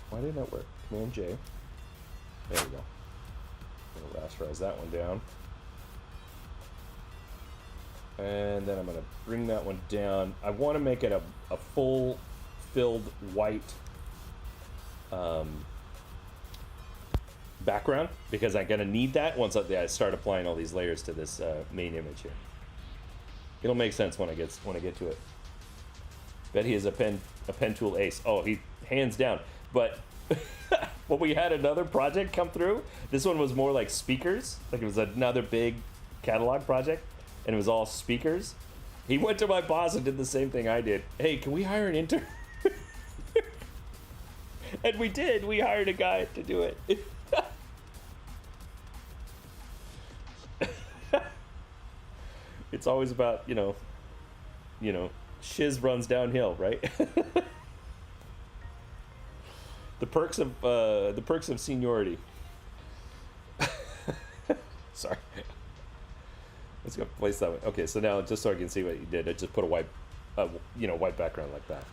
Why didn't that work? Command J. There we go. I'm going to rasterize that one down. And then I'm going to bring that one down. I want to make it a full filled white background, because I'm going to need that once I start applying all these layers to this main image here. It'll make sense when I get to it. Bet he is a pen tool ace. Oh, he hands down. But when we had another project come through, this one was more like speakers. Like, it was another big catalog project, and it was all speakers. He went to my boss and did the same thing I did. Hey, can we hire an intern? And we did. We hired a guy to do it. It's always about, shiz runs downhill, right? The perks of seniority. Sorry. Let's go place that way. Okay, so now just so I can see what you did, I just put a white, white background like that.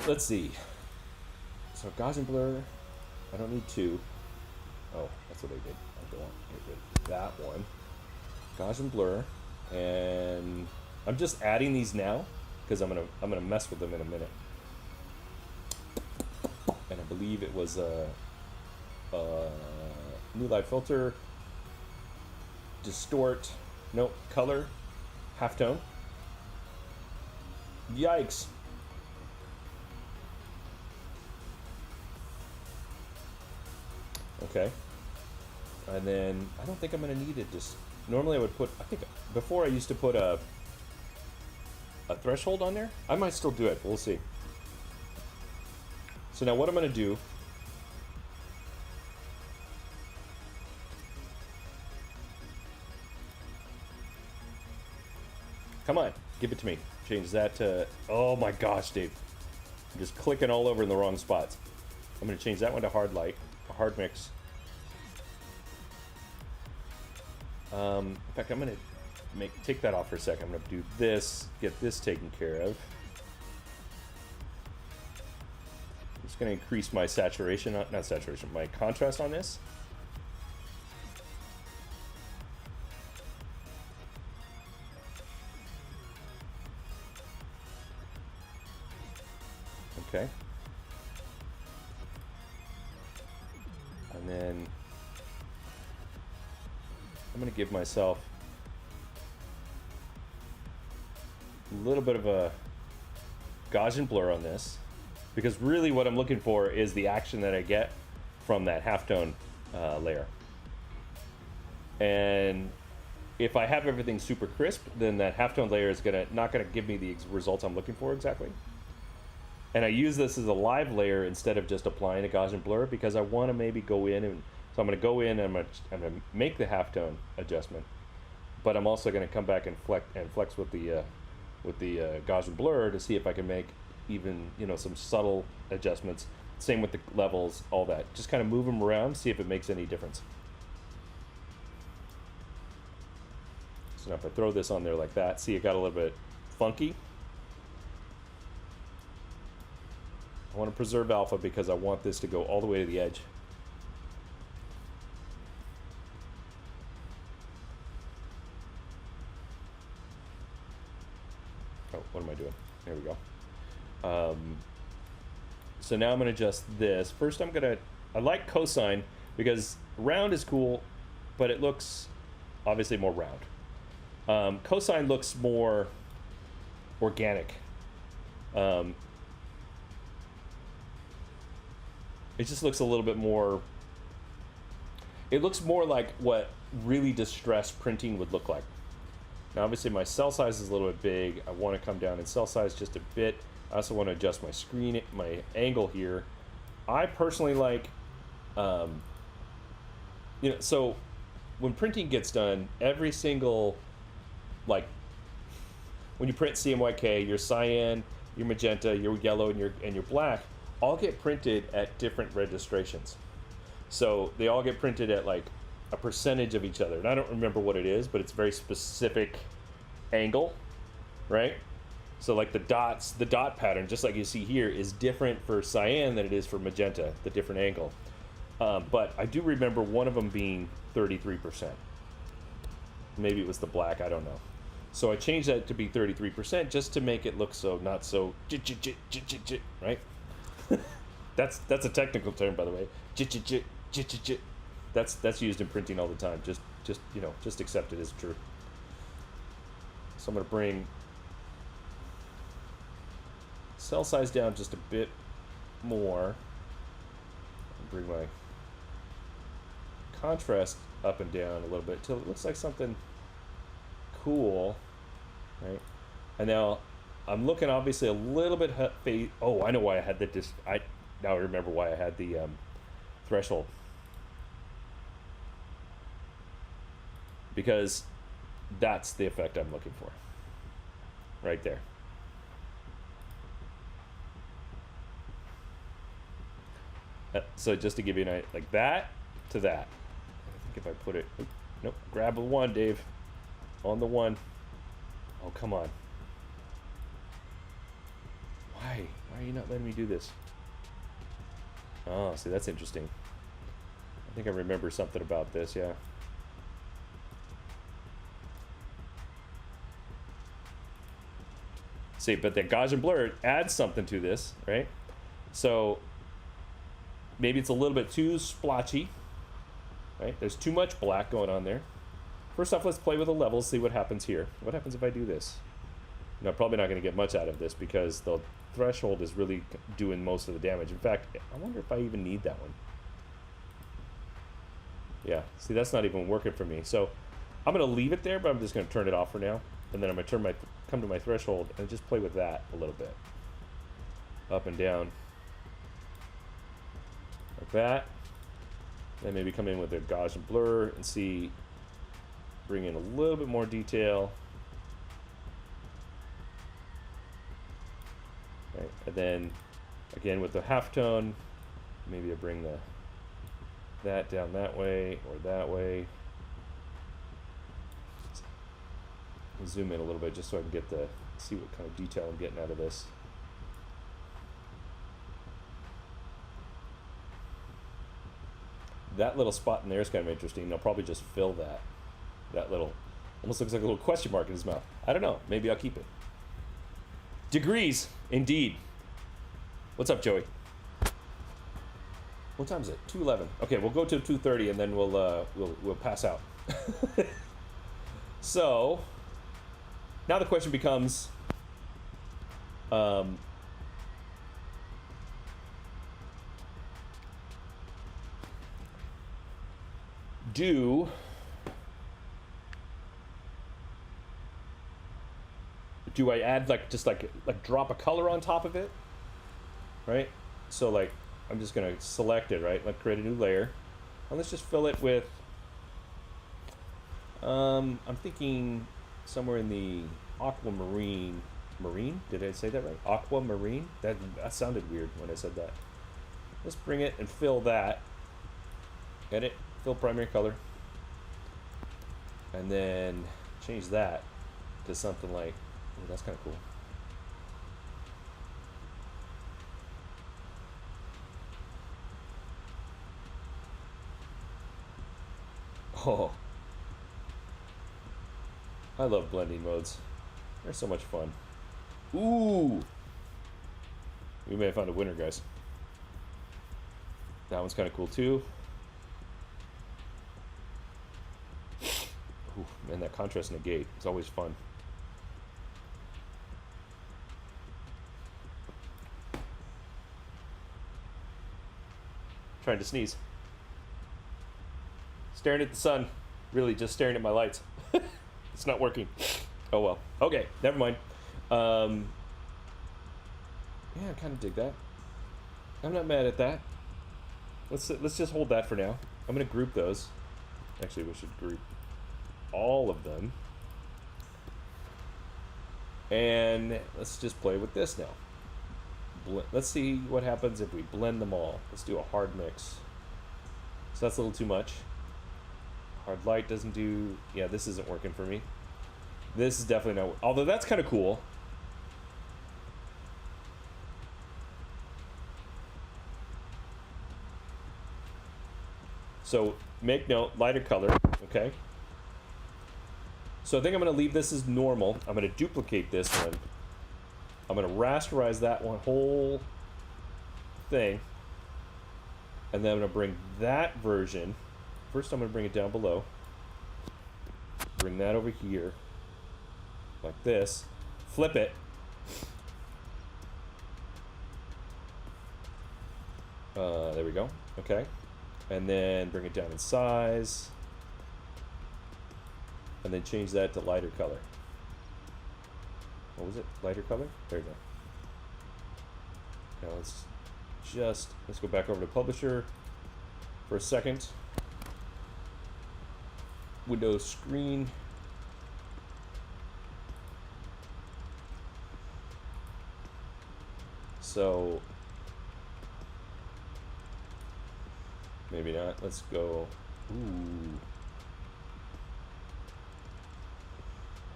Let's see. So Gaussian blur, I don't need two. Oh, that's what I did. I don't want to get rid of that one. Gaussian blur, and I'm just adding these now because I'm gonna mess with them in a minute. and I believe it was a new light filter, distort, no, color, halftone. Yikes. Okay. And then I don't think I'm gonna need it. Just normally I would put, I think before I used to put a threshold on there. I might still do it, we'll see. So now what I'm gonna do, come on, give it to me. Change that to, oh my gosh, Dave. I'm just clicking all over in the wrong spots. I'm gonna change that one to hard light, a hard mix. In fact, I'm gonna take that off for a second. I'm gonna do this, get this taken care of. I'm just gonna increase my saturation, not saturation, my contrast on this. Okay. And then I'm going to give myself a little bit of a Gaussian blur on this, because really what I'm looking for is the action that I get from that halftone layer. And if I have everything super crisp, then that halftone layer is not gonna give me the results I'm looking for exactly. And I use this as a live layer instead of just applying a Gaussian blur, because I want to maybe go in and, so I'm going to go in and I'm going to make the halftone adjustment, but I'm also going to come back and flex with the Gaussian blur to see if I can make even, you know, some subtle adjustments. Same with the levels, all that. Just kind of move them around, see if it makes any difference. So now if I throw this on there like that, see it got a little bit funky. I want to preserve alpha because I want this to go all the way to the edge. Oh, what am I doing? There we go. So now I'm going to adjust this. First I like cosine because round is cool, but it looks obviously more round. Cosine looks more organic. It just looks a little bit more, it looks more like what really distressed printing would look like. Now obviously my cell size is a little bit big. I want to come down in cell size just a bit. I also want to adjust my screen, my angle here. I personally like, so when printing gets done, every single, like, when you print CMYK, your cyan, your magenta, your yellow, and your black, all get printed at different registrations. So they all get printed at like a percentage of each other. And I don't remember what it is, but it's a very specific angle, right? So like the dot pattern, just like you see here, is different for cyan than it is for magenta, the different angle. But I do remember one of them being 33%. Maybe it was the black, I don't know. So I changed that to be 33% just to make it look so not so right? That's a technical term, by the way. That's used in printing all the time. Just accept it as true. So I'm going to bring cell size down just a bit more. Bring my contrast up and down a little bit till it looks like something cool, right? And now I'm looking obviously a little bit fade. Oh, I know why I had the now I remember why I had the threshold, because that's the effect I'm looking for right there. So just to give you an idea, like that to that. I think if I put it, nope, grab a one, Dave, on the one. Oh, come on. Why are you not letting me do this? Oh, see, that's interesting. I think I remember something about this, yeah. See, but the Gaussian blur adds something to this, right? So maybe it's a little bit too splotchy, right? There's too much black going on there. First off, let's play with the levels, see what happens here. What happens if I do this? Probably not going to get much out of this because the threshold is really doing most of the damage. In fact, I wonder if I even need that one. Yeah, see, that's not even working for me. So I'm going to leave it there, but I'm just going to turn it off for now. And then I'm going to come to my threshold and just play with that a little bit. Up and down. Like that. Then maybe come in with a Gaussian blur and see, bring in a little bit more detail. Right. And then again with the halftone, maybe I bring that down that way or that way. Zoom in a little bit just so I can get see what kind of detail I'm getting out of this. That little spot in there is kind of interesting. I'll probably just fill that little, almost looks like a little question mark in his mouth. I don't know. Maybe I'll keep it. Degrees, indeed. What's up, Joey? What time is it? 2:11. Okay, we'll go to 2:30 and then we'll pass out. So now the question becomes, do I add just drop a color on top of it, right? So like I'm just gonna select it, right? Like create a new layer, and let's just fill it with I'm thinking somewhere in the aquamarine. Did I say that right? Aquamarine? That sounded weird when I said that. Let's bring it and fill that. Edit, fill primary color, and then change that to something like, oh, that's kind of cool. Oh, I love blending modes. They're so much fun. Ooh, we may have found a winner, guys. That one's kind of cool too. Ooh, man, that contrast negate is always fun. Trying to sneeze. Staring at the sun. Really just staring at my lights. It's not working. Oh well. Okay, never mind. Yeah, I kind of dig that. I'm not mad at that. Let's just hold that for now. I'm gonna group those. Actually, we should group all of them. And let's just play with this now. Let's see what happens if we blend them all. Let's do a hard mix. So that's a little too much. Hard light doesn't do... Yeah, this isn't working for me. This is definitely not... Although that's kind of cool. So make note, lighter color, okay? So I think I'm going to leave this as normal. I'm going to duplicate this one. I'm going to rasterize that one whole thing. And then I'm going to bring that version. First I'm going to bring it down below. Bring that over here. Like this. Flip it. There we go. Okay. And then bring it down in size. And then change that to lighter color. What was it? Lighter color? There you go. Now let's go back over to Publisher for a second. Windows screen. So maybe not. Let's go.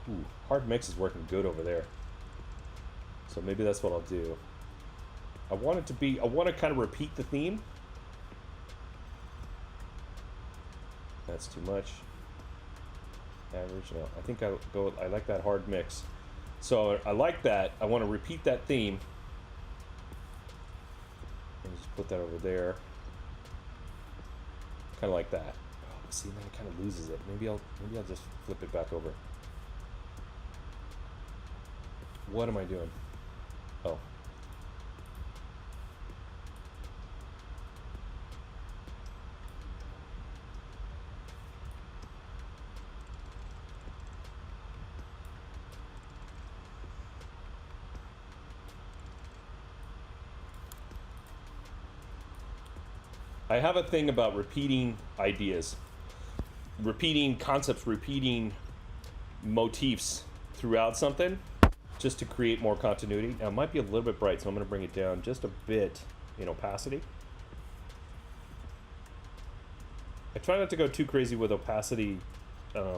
Ooh, hard mix is working good over there. So maybe that's what I'll do. I want to kind of repeat the theme. That's too much. Average, no. I think I like that hard mix. So I like that. I want to repeat that theme. And just put that over there. kind of like that. Oh, see, then it kind of loses it. Maybe I'll just flip it back over. What am I doing? Oh. I have a thing about repeating ideas, repeating concepts, repeating motifs throughout something just to create more continuity. Now, it might be a little bit bright, so I'm going to bring it down just a bit in opacity. I try not to go too crazy with opacity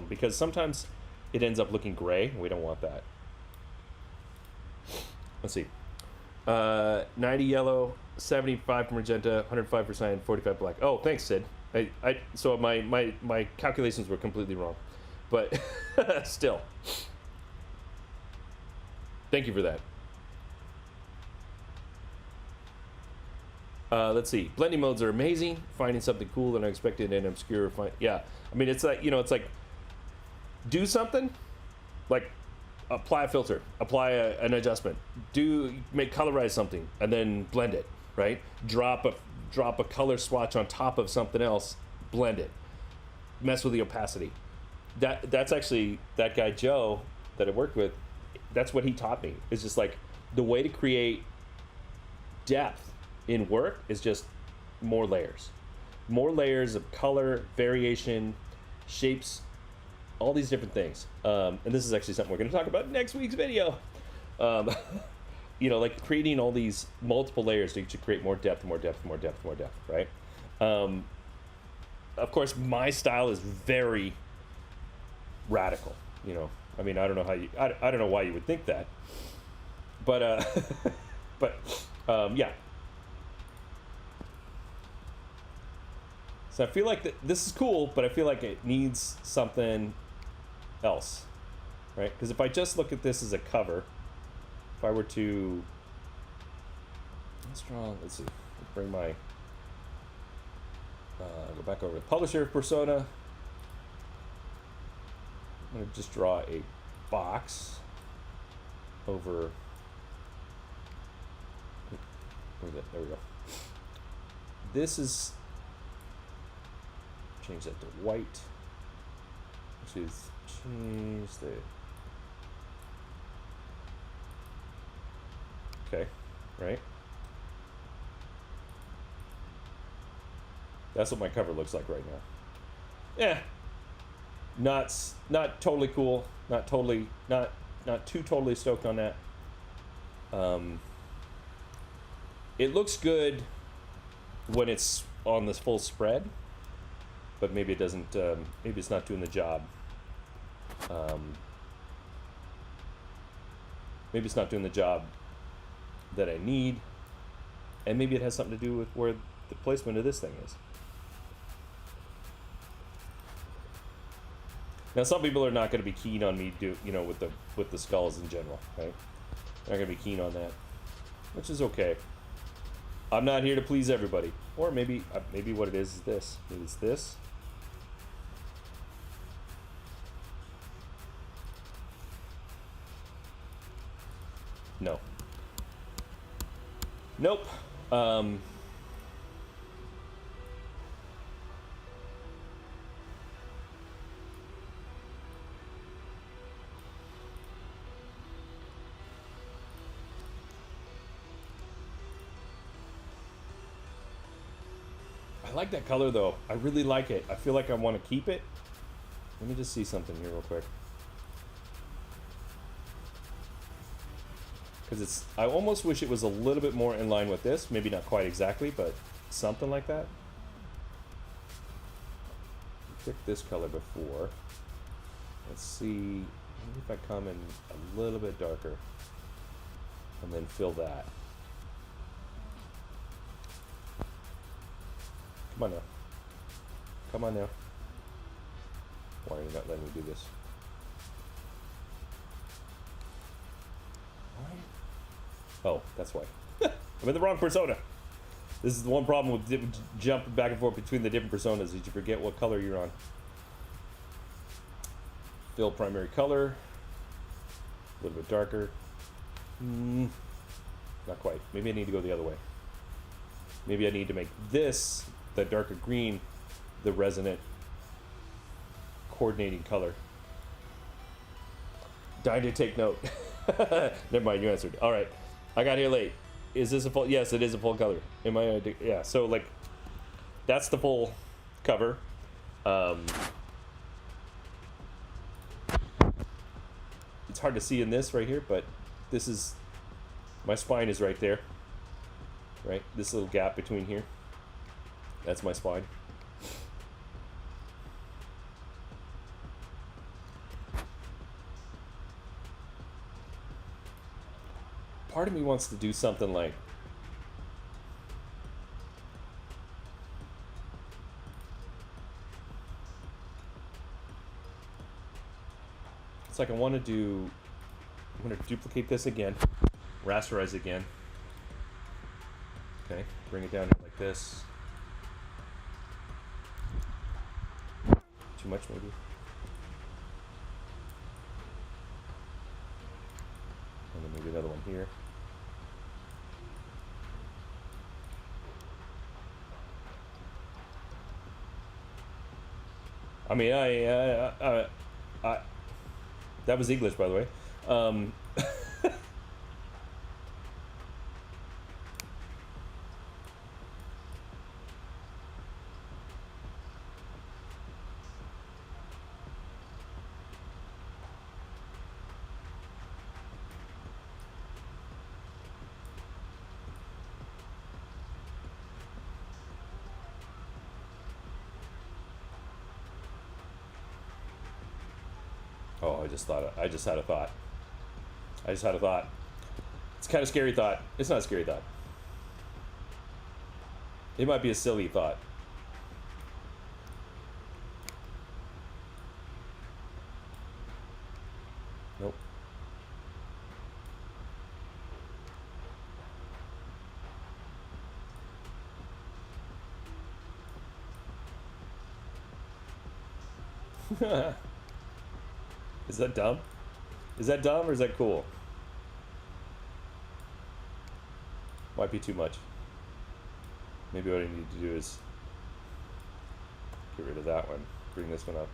because sometimes it ends up looking gray, and we don't want that. Let's see. 90 yellow, 75 for magenta, 105 for cyan, 45 black. Oh, thanks, Sid. So my calculations were completely wrong, but still, thank you for that. Let's see. Blending modes are amazing. Finding something cool and unexpected and obscure. Yeah, I mean, it's like, you know, it's like do something, like apply a filter, apply an adjustment, colorize something, and then blend it. Right? Drop a color swatch on top of something else, blend it. Mess with the opacity. That's actually that guy Joe that I worked with. That's what he taught me. It's just like the way to create depth in work is just more layers of color, variation, shapes, all these different things. And this is actually something we're going to talk about in next week's video. You know, like creating all these multiple layers to create more depth, right? Of course, my style is very radical, you know. I mean, I don't know how you, I don't know why you would think that, but yeah. So I feel like this is cool, but I feel like it needs something else, right? Because if I just look at this as a cover, if I were to, let's see, bring my, go back over to publisher persona. I'm going to just draw a box over, there we go. This is, change that to white. Actually, change the, okay, right? That's what my cover looks like right now. Yeah, not totally cool, not too totally stoked on that. It looks good when it's on this full spread, but maybe it doesn't. Maybe it's not doing the job. Maybe it's not doing the job that I need, and maybe it has something to do with where the placement of this thing is. Now, some people are not going to be keen on me with the skulls in general, right? They're not going to be keen on that, which is okay. I'm not here to please everybody, or maybe what it is this. Maybe it's this. No. Nope. I like that color though. I really like it. I feel like I want to keep it. Let me just see something here real quick. Because I almost wish it was a little bit more in line with this. Maybe not quite exactly, but something like that. I picked this color before. Let's see. Maybe if I come in a little bit darker and then fill that. Come on now. Come on now. Why are you not letting me do this? Why? Oh, that's why. I'm in the wrong persona. This is the one problem with jumping back and forth between the different personas, is you forget what color you're on. Fill primary color. A little bit darker. Not quite. Maybe I need to go the other way. Maybe I need to make this, the darker green, the resonant coordinating color. Dying to take note. Never mind, you answered. All right, I got here late. Is this a full? Yes, it is a full color. Am I? Yeah. So like, that's the full cover. It's hard to see in this right here, but this is my spine is right there. Right, this little gap between here. That's my spine. Part of me wants to do something like it's like I want to do. I'm going to duplicate this again, rasterize again. Okay, bring it down here like this. Too much, maybe. And then maybe another one here. I mean, that was English, by the way. Oh, I just had a thought. It's kind of scary thought. It's not a scary thought. It might be a silly thought. Nope. Is that dumb? Is that dumb or is that cool? Might be too much. Maybe what I need to do is get rid of that one. Bring this one up.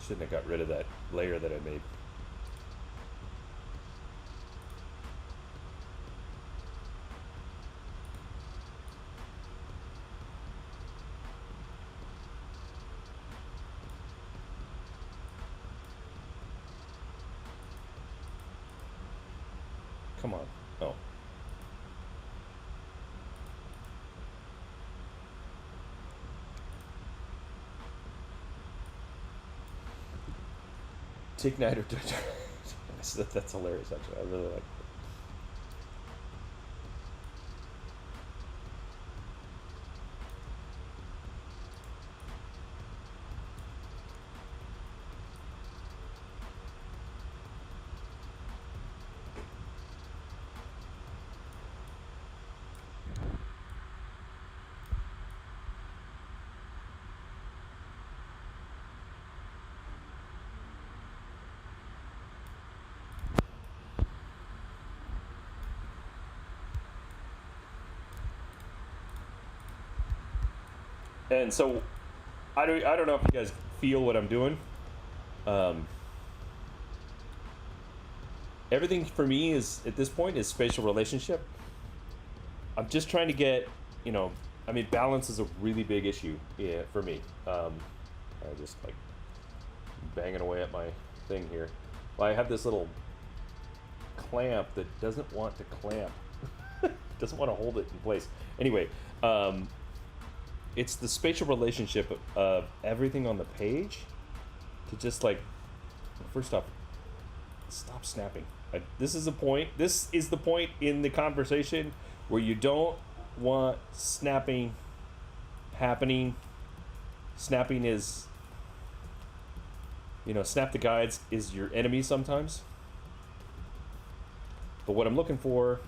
Shouldn't have got rid of that layer that I made. Come on. Oh. Take night or that's hilarious, actually. I really like it. And so, I don't know if you guys feel what I'm doing. Everything for me is, at this point, is spatial relationship. I'm just trying to get, I mean, balance is a really big issue for me. I just like banging away at my thing here. Well, I have this little clamp that doesn't want to clamp. Doesn't want to hold it in place. Anyway, it's the spatial relationship of everything on the page to just like, first off, stop snapping. This is the point in the conversation where you don't want snapping happening snapping is, snap the guides is your enemy sometimes. But what I'm looking for,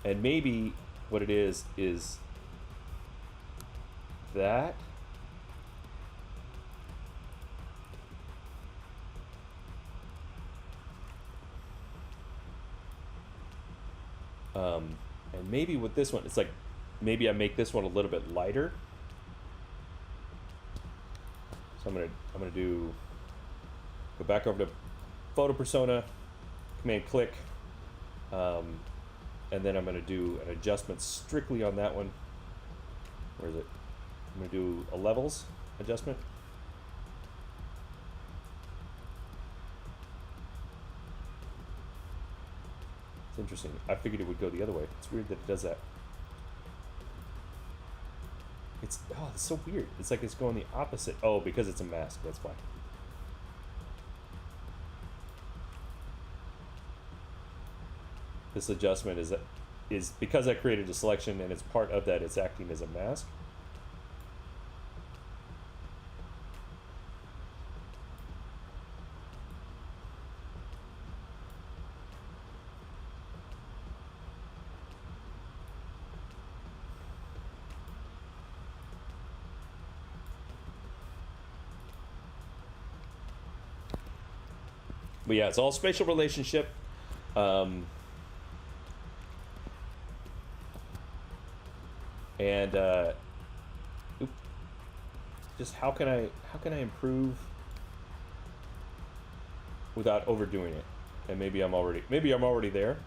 and maybe what it is that. And maybe with this one, it's like, maybe I make this one a little bit lighter. So I'm gonna go back over to photo persona, command click, and then I'm gonna do an adjustment strictly on that one. Where is it? I'm gonna do a levels adjustment. It's interesting. I figured it would go the other way. It's weird that it does that. It's so weird. It's like it's going the opposite. Oh, because it's a mask. That's why. This adjustment is because I created a selection and it's part of that. It's acting as a mask. But yeah, it's all spatial relationship. And just how can I improve without overdoing it? And maybe I'm already there.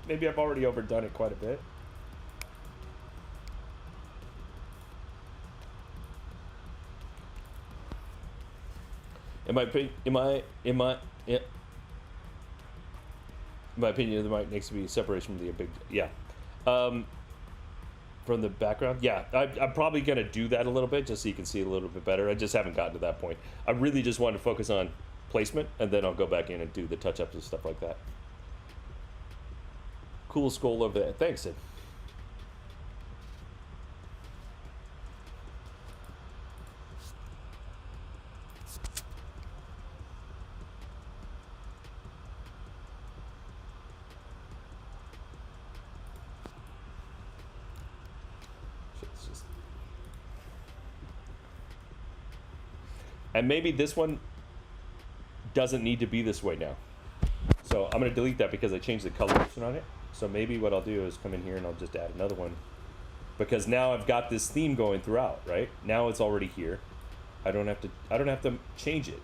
Maybe I've already overdone it quite a bit. In my opinion, there might needs to be separation from the big, from the background. Yeah, I'm probably gonna do that a little bit just so you can see a little bit better. I just haven't gotten to that point. I really just wanted to focus on placement, and then I'll go back in and do the touch-ups and stuff like that. Cool skull over there. Thanks, Sid. And maybe this one doesn't need to be this way now. So I'm going to delete that because I changed the coloration on it. So maybe what I'll do is come in here and I'll just add another one. Because now I've got this theme going throughout, right? Now it's already here. I don't have to change it.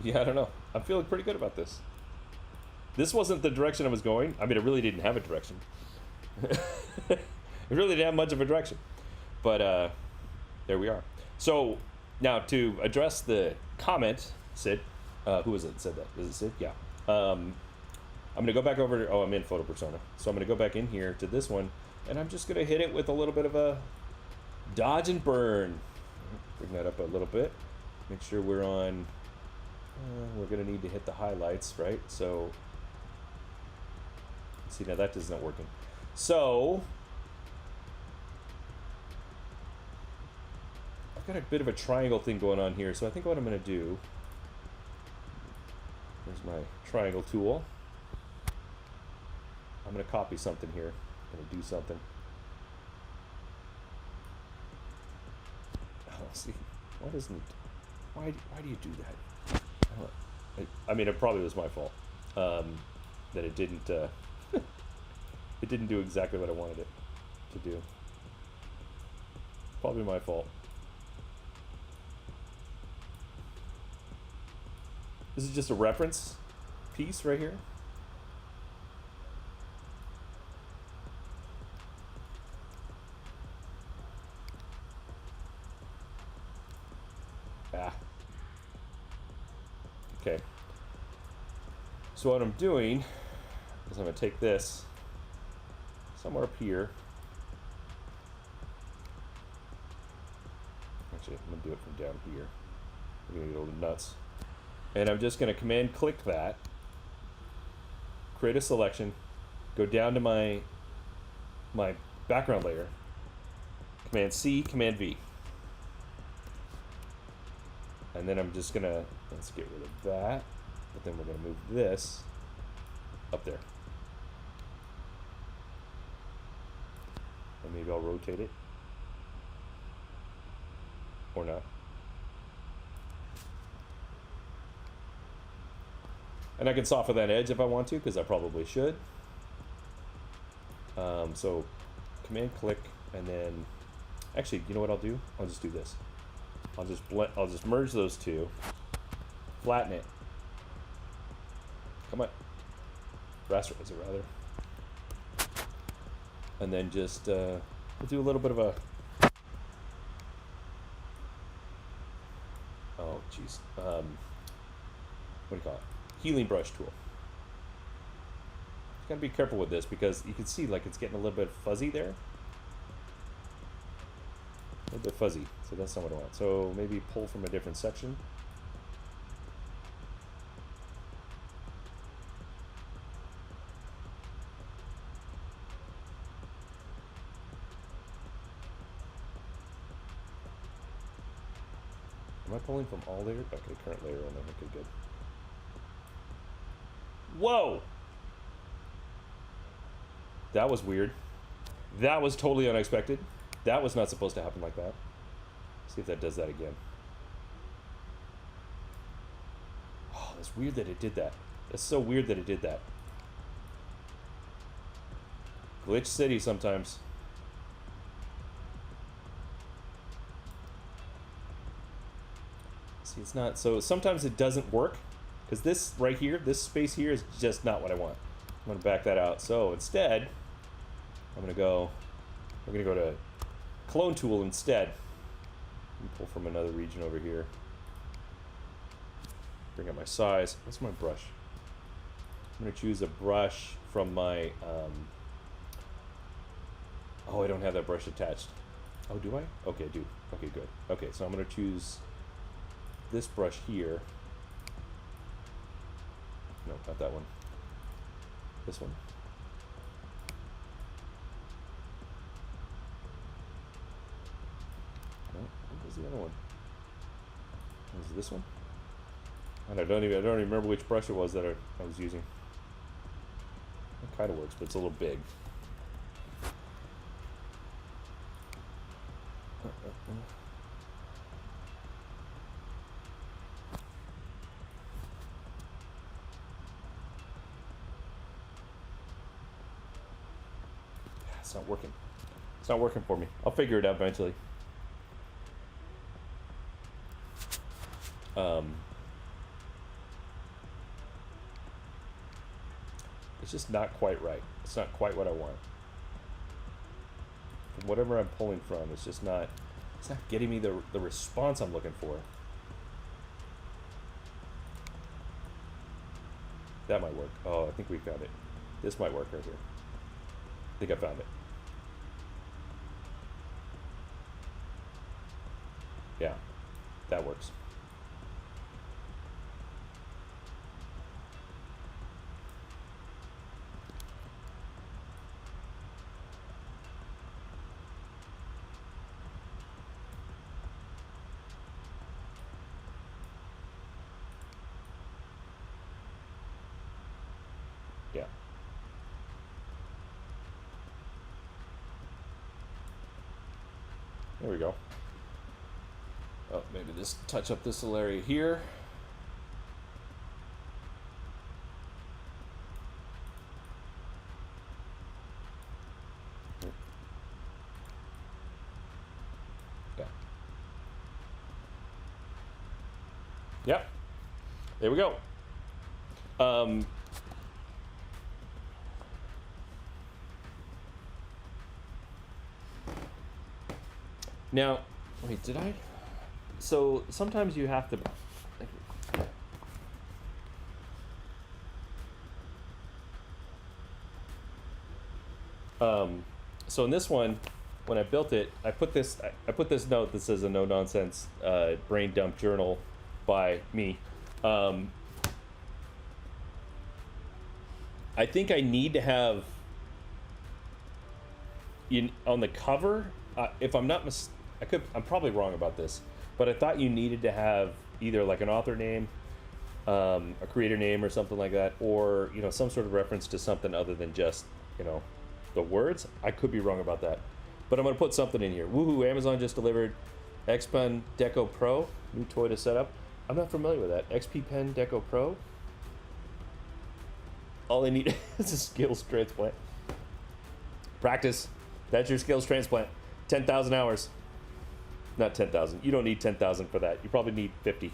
Yeah, I don't know. I'm feeling pretty good about this. This wasn't the direction I was going. I mean, it really didn't have a direction. It really didn't have much of a direction. But there we are. So now to address the comment, Sid, who was it that said that? Is it Sid? Yeah. I'm going to go back over to, I'm in photo persona. So I'm going to go back in here to this one, and I'm just going to hit it with a little bit of a dodge and burn. Bring that up a little bit. Make sure we're on... we're going to need to hit the highlights, right? So, see, now that is not working. So, I've got a bit of a triangle thing going on here. So I think what I'm going to do, there's my triangle tool. I'm going to copy something here. I'm going to do something. Oh, see, why do you do that? I mean, it probably was my fault that it didn't it didn't do exactly what I wanted it to do. Probably my fault. This is just a reference piece right here. Ah. Okay. So what I'm doing is I'm going to take this somewhere up here. Actually, I'm going to do it from down here. I'm going to get a little nuts. And I'm just going to command click that. Create a selection. Go down to my background layer. Command C, Command V. And then I'm just going to, let's get rid of that. But then we're going to move this up there. And maybe I'll rotate it. Or not. And I can soften that edge if I want to, because I probably should. So command click, and then actually, you know what I'll do? I'll just do this. I'll just merge those two, flatten it. Come on, rasterize it rather, and then just we'll do a little bit of a. Oh, jeez. What do you call it? Healing brush tool. Gotta be careful with this because you can see like it's getting a little bit fuzzy there. A little bit fuzzy, so that's not what I want. So maybe pull from a different section. Am I pulling from all layers? Okay, current layer only. Okay, good. Whoa! That was weird. That was totally unexpected. That was not supposed to happen like that. See if that does that again. Oh, that's weird that it did that. That's so weird that it did that. Glitch City sometimes. See, it's not. So sometimes it doesn't work. Because this right here, this space here is just not what I want. I'm going to back that out. So instead, we're going to go to clone tool instead. Pull from another region over here. Bring up my size. What's my brush? I'm going to choose a brush from my, oh, I don't have that brush attached. Oh, do I? Okay, I do. Okay, good. Okay, so I'm going to choose this brush here. No, not that one. This one. No, what was the other one? Was it this one? And I don't even remember which brush it was that I was using. It kind of works, but it's a little big. It's not working. It's not working for me. I'll figure it out eventually. It's just not quite right. It's not quite what I want. From whatever I'm pulling from, it's just not. It's not getting me the response I'm looking for. That might work. Oh, I think we found it. This might work right here. I think I found it. Yeah, that works. Yeah. There we go. Oh, maybe just touch up this little area here. Yeah. Yep. There we go. Now, wait, did I? So sometimes you have to. So in this one, when I built it, I put this note that says a no nonsense brain dump journal by me. I think I need to have on the cover. If I'm not I'm probably wrong about this, but I thought you needed to have either like an author name, a creator name, or something like that, or some sort of reference to something other than just the words. I could be wrong about that, but I'm gonna put something in here. Woohoo! Amazon just delivered XP Deco Pro, new toy to set up. I'm not familiar with that. XP Pen Deco Pro. All they need is a skills transplant. Practice. That's your skills transplant. 10,000 hours. Not 10,000. You don't need 10,000 for that. You probably need 50.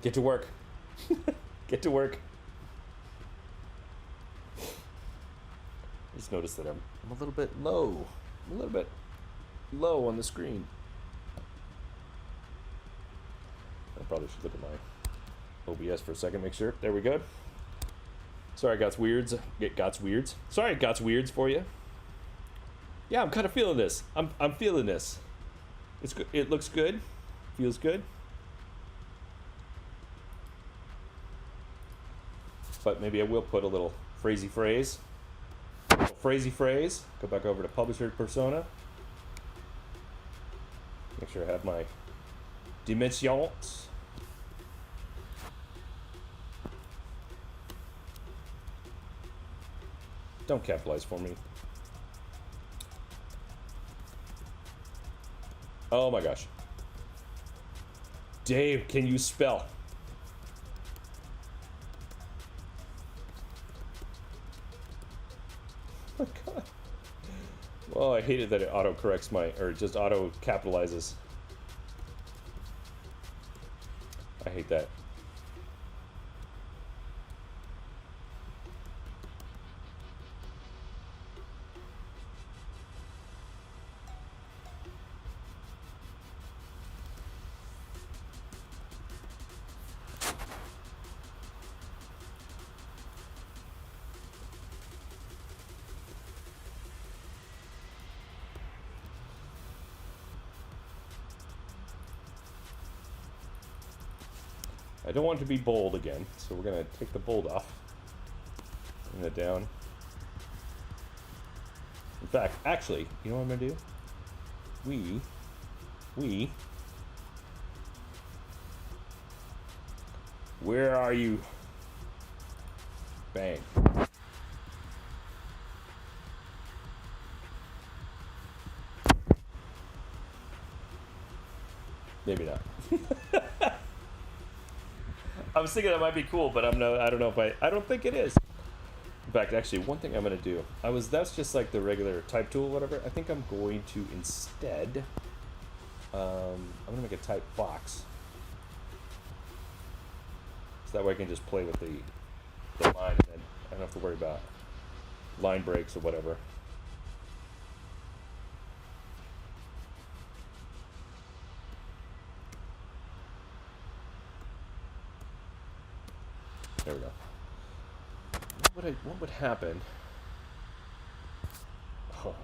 Get to work. Get to work. I just noticed that I'm a little bit low. I'm a little bit low on the screen. I probably should look at my OBS for a second, make sure. There we go. Sorry, Gots Weirds. Get Gots Weirds. Sorry, Gots Weirds for you. Yeah, I'm kind of feeling this. I'm feeling this. It's good. It looks good. Feels good. But maybe I will put a little phrasey phrase. Phrasey phrase. Go back over to Publisher Persona. Make sure I have my dimensions. Don't capitalize for me. Oh my gosh. Dave, can you spell? Oh my god. Well, I hate it that it auto corrects or just auto capitalizes. I hate that. I don't want it to be bold again, so we're going to take the bold off. Bring that down. In fact, actually, you know what I'm going to do? Where are you? Bang. Maybe not. I was thinking that might be cool, but I don't know if I don't think it is. In fact, actually, one thing I'm gonna do, that's just like the regular type tool, whatever. I think I'm going to instead, I'm gonna make a type box. So that way I can just play with the line, and then I don't have to worry about line breaks or whatever. There we go. What would happen? Oh,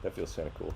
that feels kind of cool.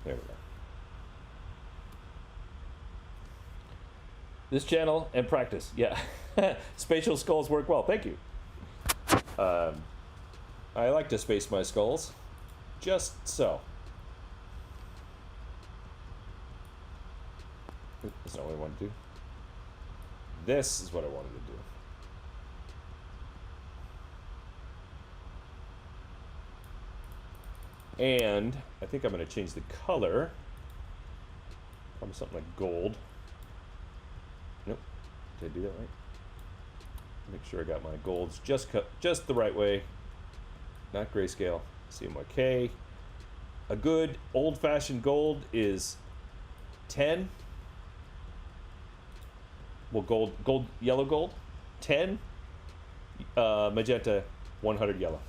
There we go. This channel and practice, yeah. Spatial skulls work well. Thank you. I like to space my skulls, just so. That's not what I want to do. This is what I wanted to do. And I think I'm going to change the color. Probably something like gold. Nope. Did I do that right? Make sure I got my golds just the right way. Not grayscale. CMYK. A good old-fashioned gold is 10. Well, gold, yellow gold. 10. Magenta, 100 yellow.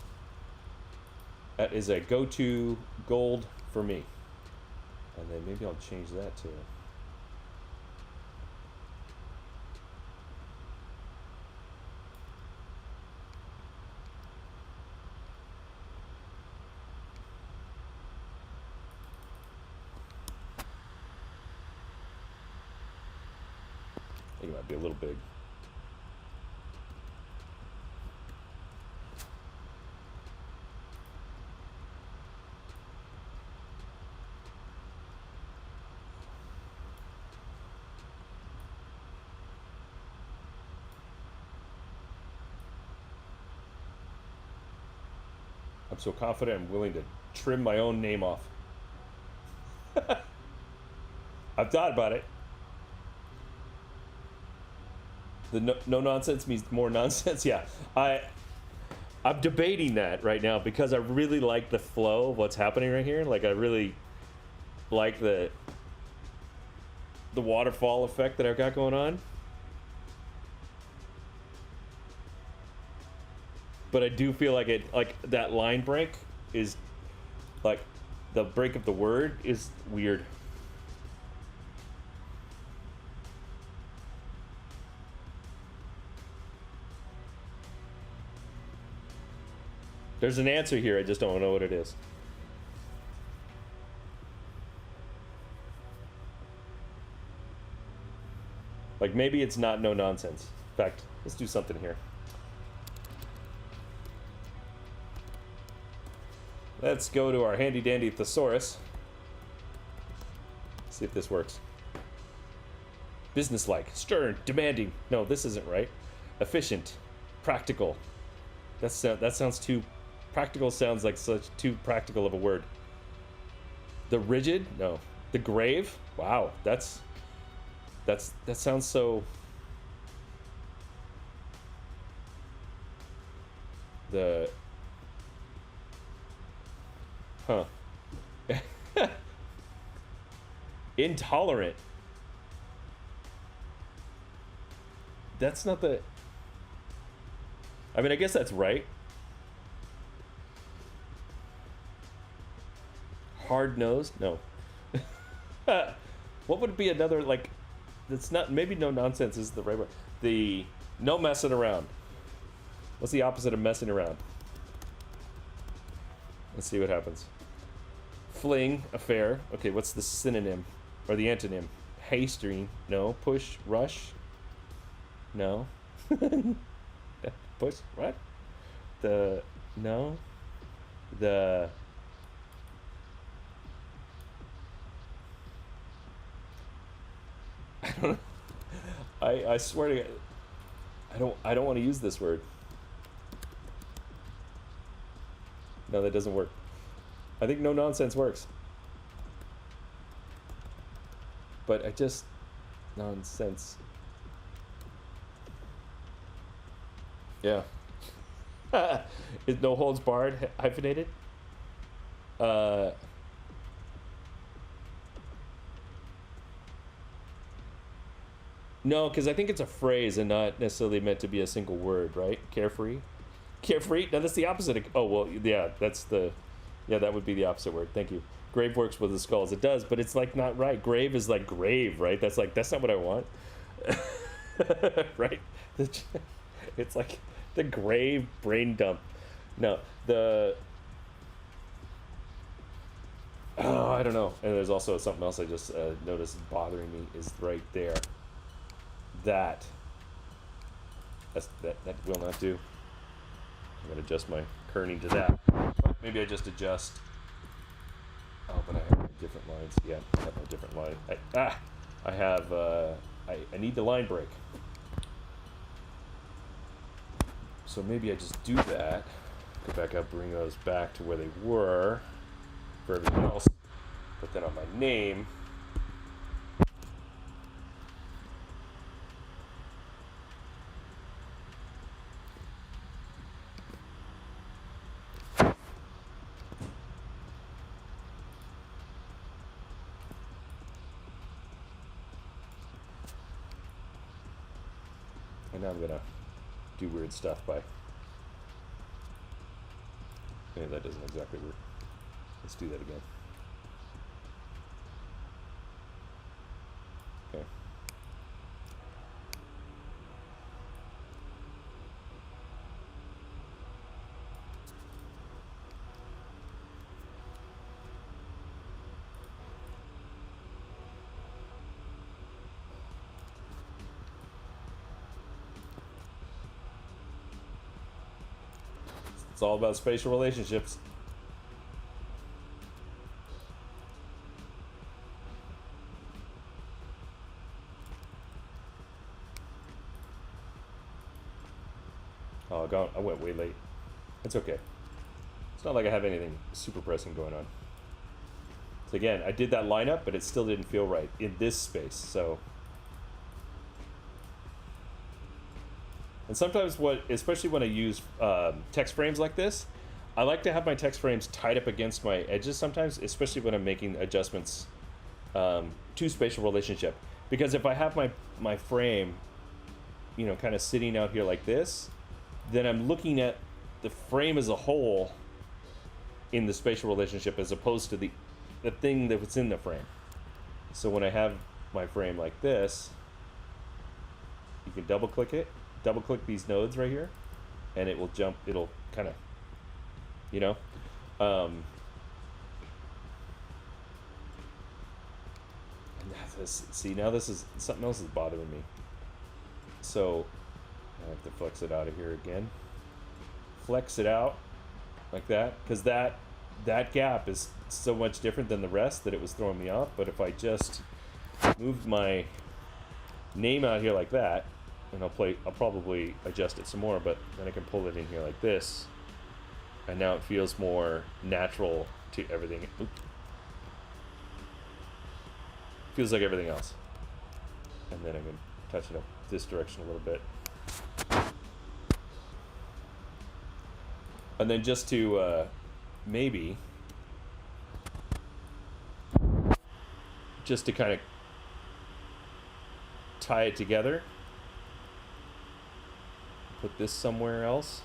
That is a go-to gold for me. And then maybe I'll change that to... I think it might be a little big. I'm so confident I'm willing to trim my own name off. I've thought about it. The no nonsense means more nonsense. Yeah, I'm debating that right now because I really like the flow of what's happening right here. Like I really like the waterfall effect that I've got going on. But I do feel like that line break is like the break of the word is weird. There's an answer here, I just don't know what it is. Like maybe it's not no nonsense. In fact, let's do something here. Let's go to our handy dandy thesaurus. See if this works. Businesslike, stern, demanding. No, this isn't right. Efficient, practical. That sounds too... Practical sounds like such too practical of a word. The rigid? No. The grave? Wow, that sounds so... The... Huh. Intolerant. That's not the... I mean, I guess that's right. Hard-nosed? No. What would be another, like... That's not... Maybe no nonsense is the right word. The... No messing around. What's the opposite of messing around? Let's see what happens. Fling, affair. Okay, what's the synonym? Or the antonym? Hastering. No. Push, rush. No. Push, what? The... No. The... I don't know. I swear to God, I don't want to use this word. No, that doesn't work. I think no nonsense works. But I just... Nonsense. Yeah. Is no holds barred hyphenated? No, because I think it's a phrase and not necessarily meant to be a single word, right? Carefree? Carefree? No, that's the opposite of... Oh, well, yeah, that's the... Yeah, that would be the opposite word. Thank you. Grave works with the skulls. It does, but it's like not right. Grave is like grave, right? That's not what I want. Right? It's like the grave brain dump. No, the... Oh, I don't know. And there's also something else I just noticed bothering me is right there. That will not do. I'm gonna adjust my kerning to that. Maybe I just adjust. Oh, but I have different lines. Yeah, I have a different line. I have, I need the line break. So maybe I just do that. Go back up, bring those back to where they were for everything else. But then on my name, and now I'm gonna do weird stuff by, okay, that doesn't exactly work. Let's do that again. Okay. It's all about spatial relationships. Oh, I went way late. It's okay. It's not like I have anything super pressing going on. So again, I did that lineup, but it still didn't feel right in this space. So, and sometimes especially when I use text frames like this, I like to have my text frames tied up against my edges sometimes, especially when I'm making adjustments to spatial relationship. Because if I have my frame, you know, kind of sitting out here like this, then I'm looking at the frame as a whole in the spatial relationship as opposed to the thing that's in the frame. So when I have my frame like this, you can double click these nodes right here, and it will jump, it'll kind of, you know, and now this is something else is bothering me. So I have to flex it out of here again. Flex it out like that, because that gap is so much different than the rest that it was throwing me off. But if I just moved my name out here like that, and I'll probably adjust it some more, but then I can pull it in here like this, and now it feels more natural to everything. Oops. Feels like everything else. And then I can touch it up this direction a little bit. And then just to maybe just to kind of tie it together, put this somewhere else.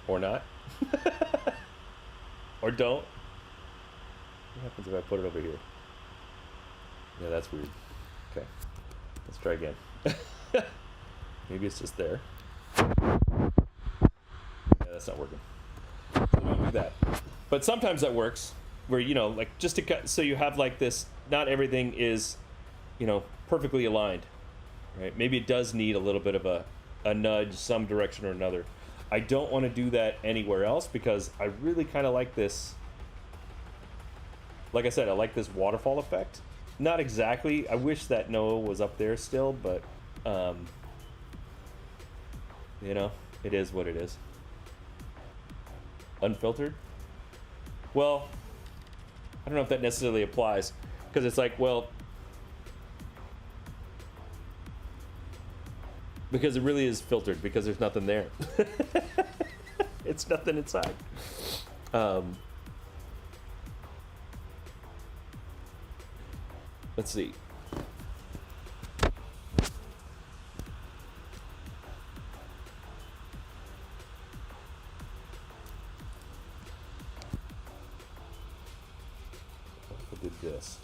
Or not. Or don't. What happens if I put it over here? Yeah, that's weird. Okay, let's try again. Maybe it's just there. Yeah, that's not working. So don't do that. But sometimes that works, where, you know, like just to cut, so you have like this, not everything is, you know, perfectly aligned, right? Maybe it does need a little bit of a nudge, some direction or another. I don't want to do that anywhere else because I really kind of like this. Like I said, I like this waterfall effect. Not exactly. I wish that Noah was up there still, but you know, it is what it is. Unfiltered? Well, I don't know if that necessarily applies, because it's like, well, because it really is filtered, because there's nothing there. It's nothing inside. Let's see. I did this.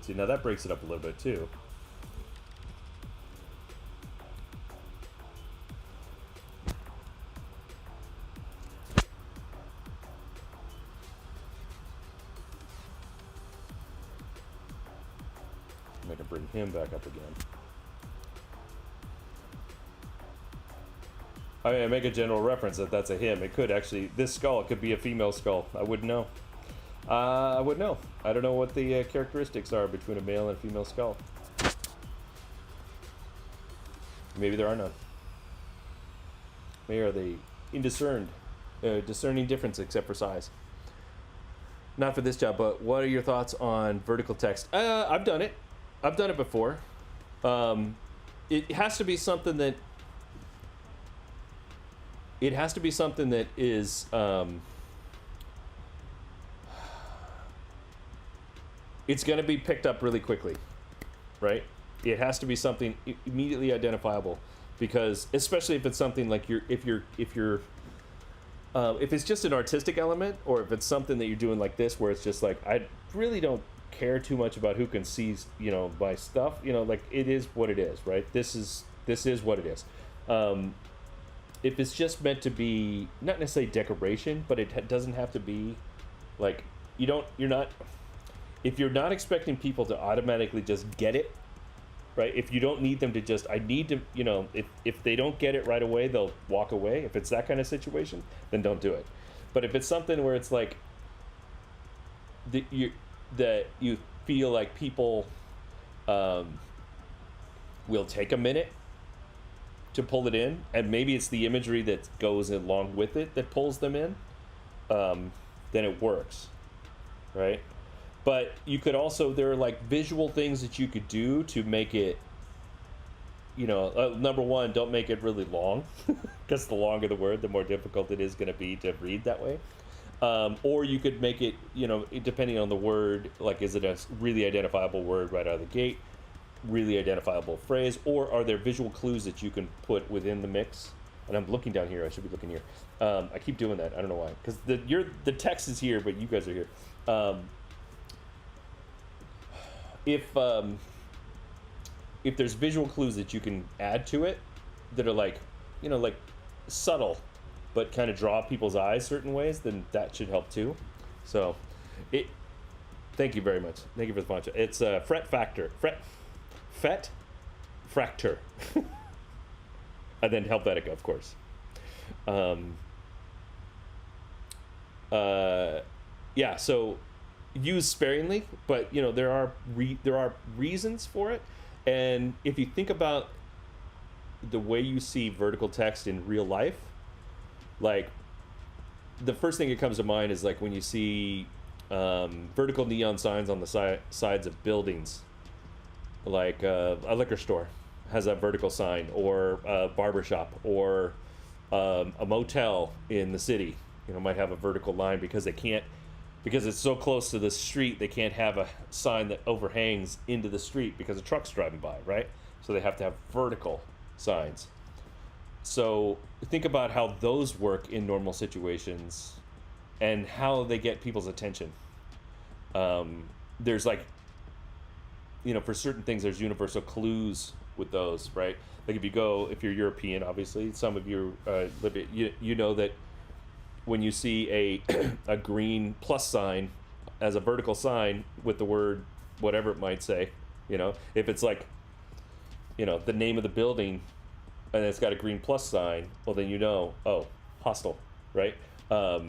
See, now that breaks it up a little bit too. can bring him back up again. I mean, I make a general reference that that's a him. It could actually, this skull, it could be a female skull. I wouldn't know. I wouldn't know. I don't know what the characteristics are between a male and a female skull. Maybe there are none. Maybe are they indiscerned, discerning difference except for size. Not for this job, but what are your thoughts on vertical text? I've done it. I've done it before. It has to be something that. It has to be something that is. It's going to be picked up really quickly, right? It has to be something immediately identifiable, because especially if it's something like if it's just an artistic element, or if it's something that you're doing like this, where it's just like, I really don't care too much about who can see, my stuff, like it is what it is, right? This is what it is. If it's just meant to be not necessarily decoration, but it doesn't have to be like, if you're not expecting people to automatically just get it, right? If you don't need them to just, I need to, if they don't get it right away, they'll walk away. If it's that kind of situation, then don't do it. But if it's something where it's like that you feel like people will take a minute to pull it in, and maybe it's the imagery that goes along with it that pulls them in, then it works, right? But you could also, there are like visual things that you could do to make it, number one, don't make it really long, because the longer the word, the more difficult it is going to be to read that way. Or you could make it, depending on the word, like, is it a really identifiable word right out of the gate, really identifiable phrase, or are there visual clues that you can put within the mix? And I'm looking down here, I should be looking here. I keep doing that, I don't know why, because the text is here, but you guys are here. If there's visual clues that you can add to it that are like, like subtle, but kind of draw people's eyes certain ways, then that should help too. So, thank you very much. Thank you for the poncho. It's Fret Fracture, and then Helvetica, of course. Yeah. So. Use sparingly, but there are reasons for it. And if you think about the way you see vertical text in real life, like the first thing that comes to mind is like when you see vertical neon signs on the sides of buildings, like a liquor store has a vertical sign, or a barbershop, or a motel in the city might have a vertical line because it's so close to the street, they can't have a sign that overhangs into the street because a truck's driving by, right? So they have to have vertical signs. So think about how those work in normal situations and how they get people's attention. There's like, for certain things, there's universal clues with those, right? Like if you're European, obviously, some of you live it, you know that when you see a green plus sign as a vertical sign with the word whatever it might say, if it's like, the name of the building and it's got a green plus sign, well then oh, hostel, right? I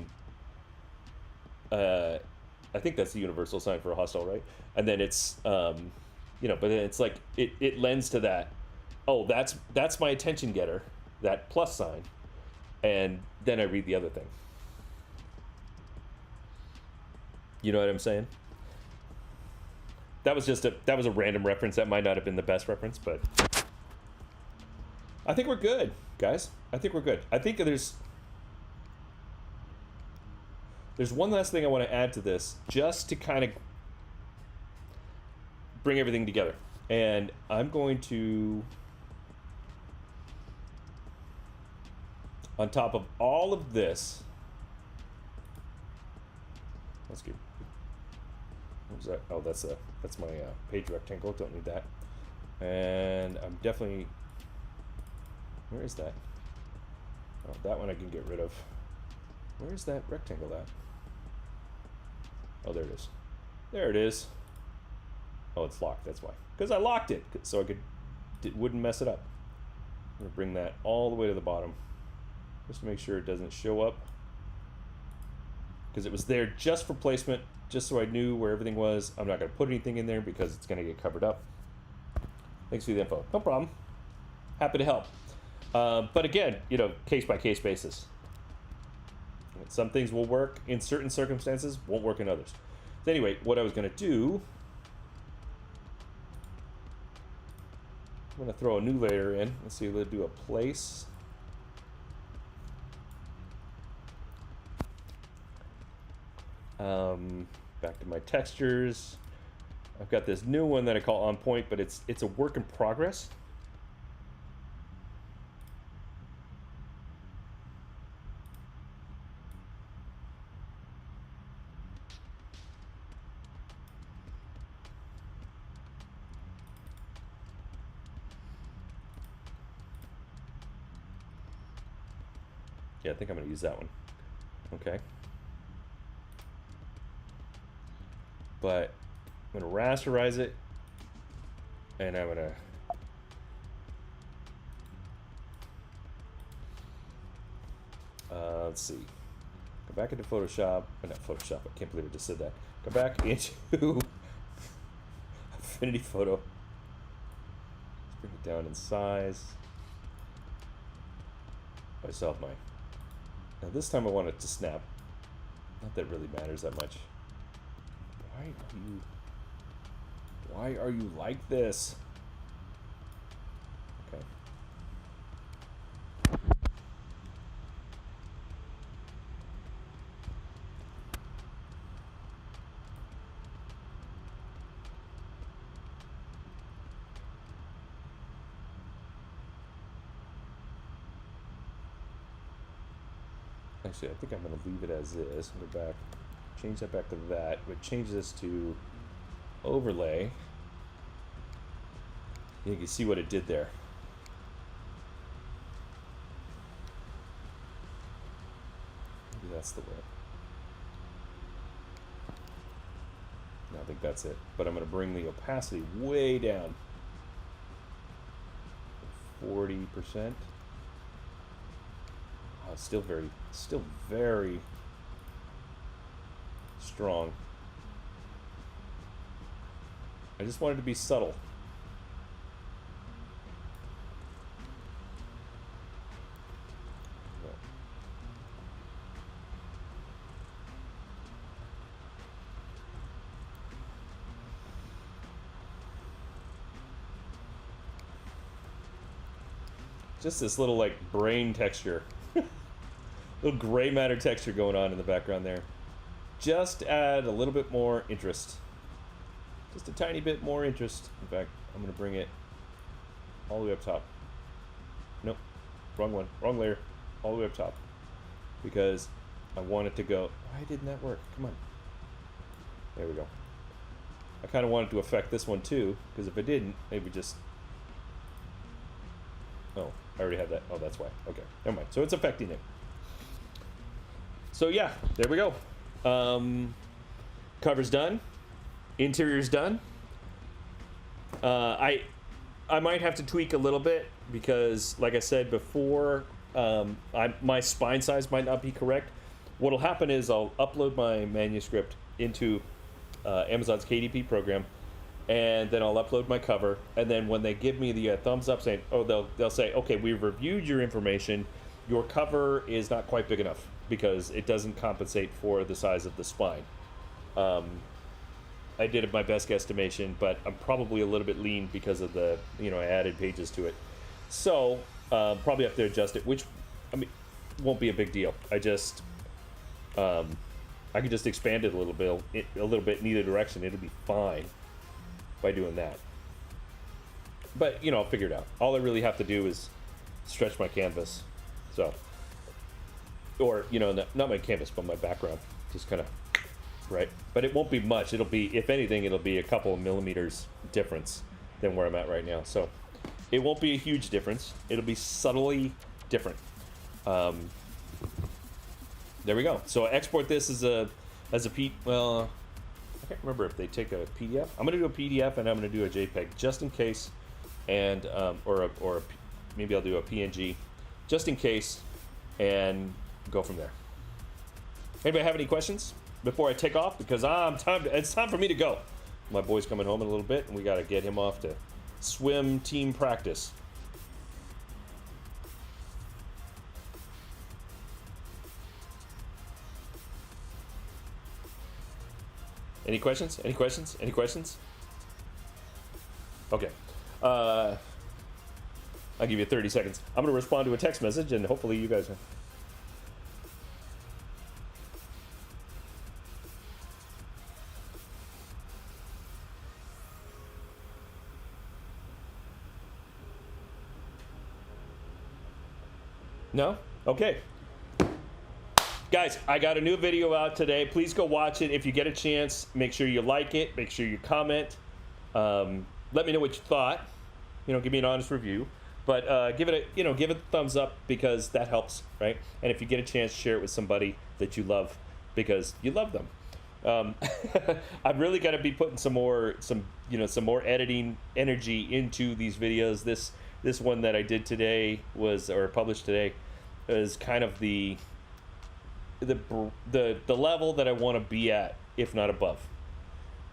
think that's the universal sign for a hostel, right? And then it's but then it's like it lends to that. Oh, that's my attention getter, that plus sign, and then I read the other thing. You know what I'm saying? That was a random reference. That might not have been the best reference, but I think we're good, guys. I think we're good. I think there's one last thing I want to add to this, just to kind of bring everything together. And I'm going to, on top of all of this, let's get. What was that? Oh, that's my page rectangle. Don't need that. And I'm definitely. Where is that? Oh, that one I can get rid of. Where is that rectangle at? Oh, there it is. There it is. Oh, it's locked. That's why. Because I locked it, so it wouldn't mess it up. I'm gonna bring that all the way to the bottom, just to make sure it doesn't show up. Because it was there just for placement, just so I knew where everything was. I'm not gonna put anything in there because it's gonna get covered up. Thanks for the info. No problem. Happy to help. But again, case by case basis. Some things will work in certain circumstances, won't work in others. So anyway, what I was gonna do, I'm gonna throw a new layer in. Let's see, let's do a place. Back to my textures. I've got this new one that I call On Point, but it's a work in progress. Yeah, I think I'm gonna use that one. Okay. But I'm gonna rasterize it, and I'm gonna let's see. Go back into Photoshop. Not Photoshop. I can't believe I just said that. Go back into Affinity Photo. Let's bring it down in size. I still have my. Now this time I want it to snap. Not that it really matters that much. Why are you like this? Okay. Actually, I think I'm going to leave it as is. Go back, change that back to that, but change this to overlay. You can see what it did there. Maybe that's the way. No, I think that's it. But I'm going to bring the opacity way down. 40%. Oh, it's still very strong. I just wanted to be subtle. Just this little like brain texture. Little gray matter texture going on in the background there. Just add a little bit more interest. Just a tiny bit more interest. In fact, I'm going to bring it all the way up top. Nope, wrong one, wrong layer. All the way up top. Because I want it to go. Why didn't that work? Come on. There we go. I kind of wanted to affect this one too, because if it didn't, it would just... Oh, I already had that. Oh, that's why. Okay, never mind. So it's affecting it. So yeah, there we go. Cover's done. Interior's done. I might have to tweak a little bit because, like I said before, my spine size might not be correct. What'll happen is I'll upload my manuscript into Amazon's KDP program, and then I'll upload my cover. And then when they give me the thumbs up, saying, "Oh," they'll say, "Okay, we've reviewed your information. Your cover is not quite big enough because it doesn't compensate for the size of the spine." I did my best guesstimation, but I'm probably a little bit lean because of the, I added pages to it. So, probably have to adjust it, which, won't be a big deal. I just, I could just expand it a little bit in either direction. It'll be fine by doing that. But, I'll figure it out. All I really have to do is stretch my canvas. So, or, not my canvas, but my background. Just kind of, right? But it won't be much. It'll be, if anything, it'll be a couple of millimeters difference than where I'm at right now. So it won't be a huge difference. It'll be subtly different. There we go. So I export this as a P. Well, I can't remember if they take a PDF. I'm going to do a PDF and I'm going to do a JPEG just in case, and maybe I'll do a PNG just in case, and go from there. Anybody have any questions before I take off? Because it's time for me to go. My boy's coming home in a little bit, and we got to get him off to swim team practice. Any questions? Any questions? Any questions? Okay. I'll give you 30 seconds. I'm going to respond to a text message, and hopefully you guys... No? Okay. Guys, I got a new video out today. Please go watch it. If you get a chance, make sure you like it. Make sure you comment. Let me know what you thought. Give me an honest review. But give it a thumbs up, because that helps, right? And if you get a chance, share it with somebody that you love, because you love them. I'm really gonna be putting some more editing energy into these videos. This one that I did today published today is kind of the level that I want to be at, if not above.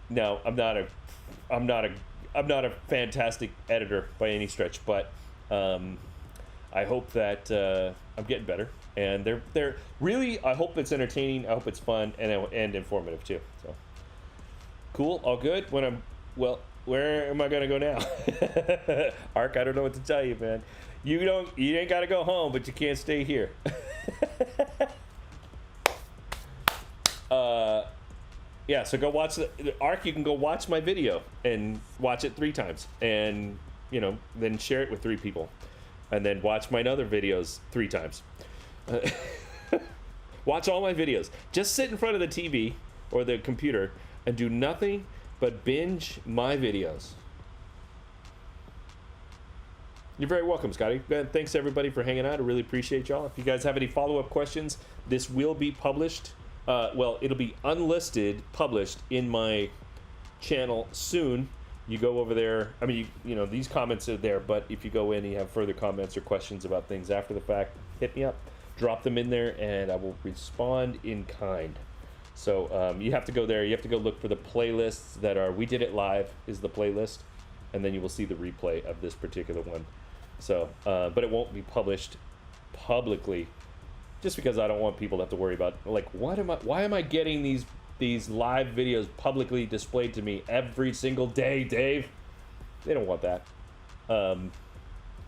Now, I'm not a fantastic editor by any stretch, but I hope that I'm getting better, and they're really, I hope it's entertaining, I hope it's fun and informative too. So cool, all good. Where am I gonna go now? Ark, I don't know what to tell you, man. You ain't gotta go home, but you can't stay here. Yeah, so go watch the Ark. You can go watch my video and watch it 3 times, and then share it with 3 people, and then watch my other videos 3 times. Watch all my videos. Just sit in front of the TV or the computer and do nothing but binge my videos. You're very welcome, Scotty. Thanks everybody for hanging out. I really appreciate y'all. If you guys have any follow-up questions, this will be published. It'll be unlisted, published in my channel soon. You go over there. I mean, these comments are there, but if you go in and you have further comments or questions about things after the fact, hit me up. Drop them in there, and I will respond in kind. So you have to go there. You have to go look for the playlists that are We Did It Live is the playlist, and then you will see the replay of this particular one. So, but it won't be published publicly, just because I don't want people to have to worry about, like, why am I getting these live videos publicly displayed to me every single day, Dave? They don't want that.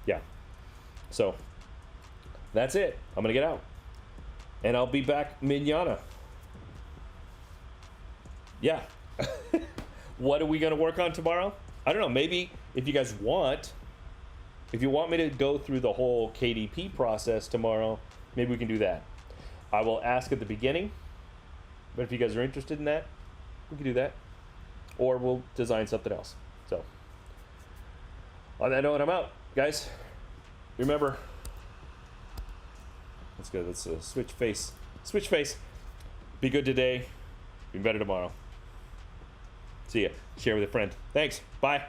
Yeah. So that's it. I'm gonna get out, and I'll be back mañana. Yeah. What are we gonna work on tomorrow? I don't know. Maybe if you guys want, if you want me to go through the whole KDP process tomorrow, maybe we can do that. I will ask at the beginning, but if you guys are interested in that, we can do that, or we'll design something else. So on that note, I'm out, guys. Remember, let's go. Let's switch face. Switch face. Be good today. Be better tomorrow. See ya. Share with a friend. Thanks. Bye.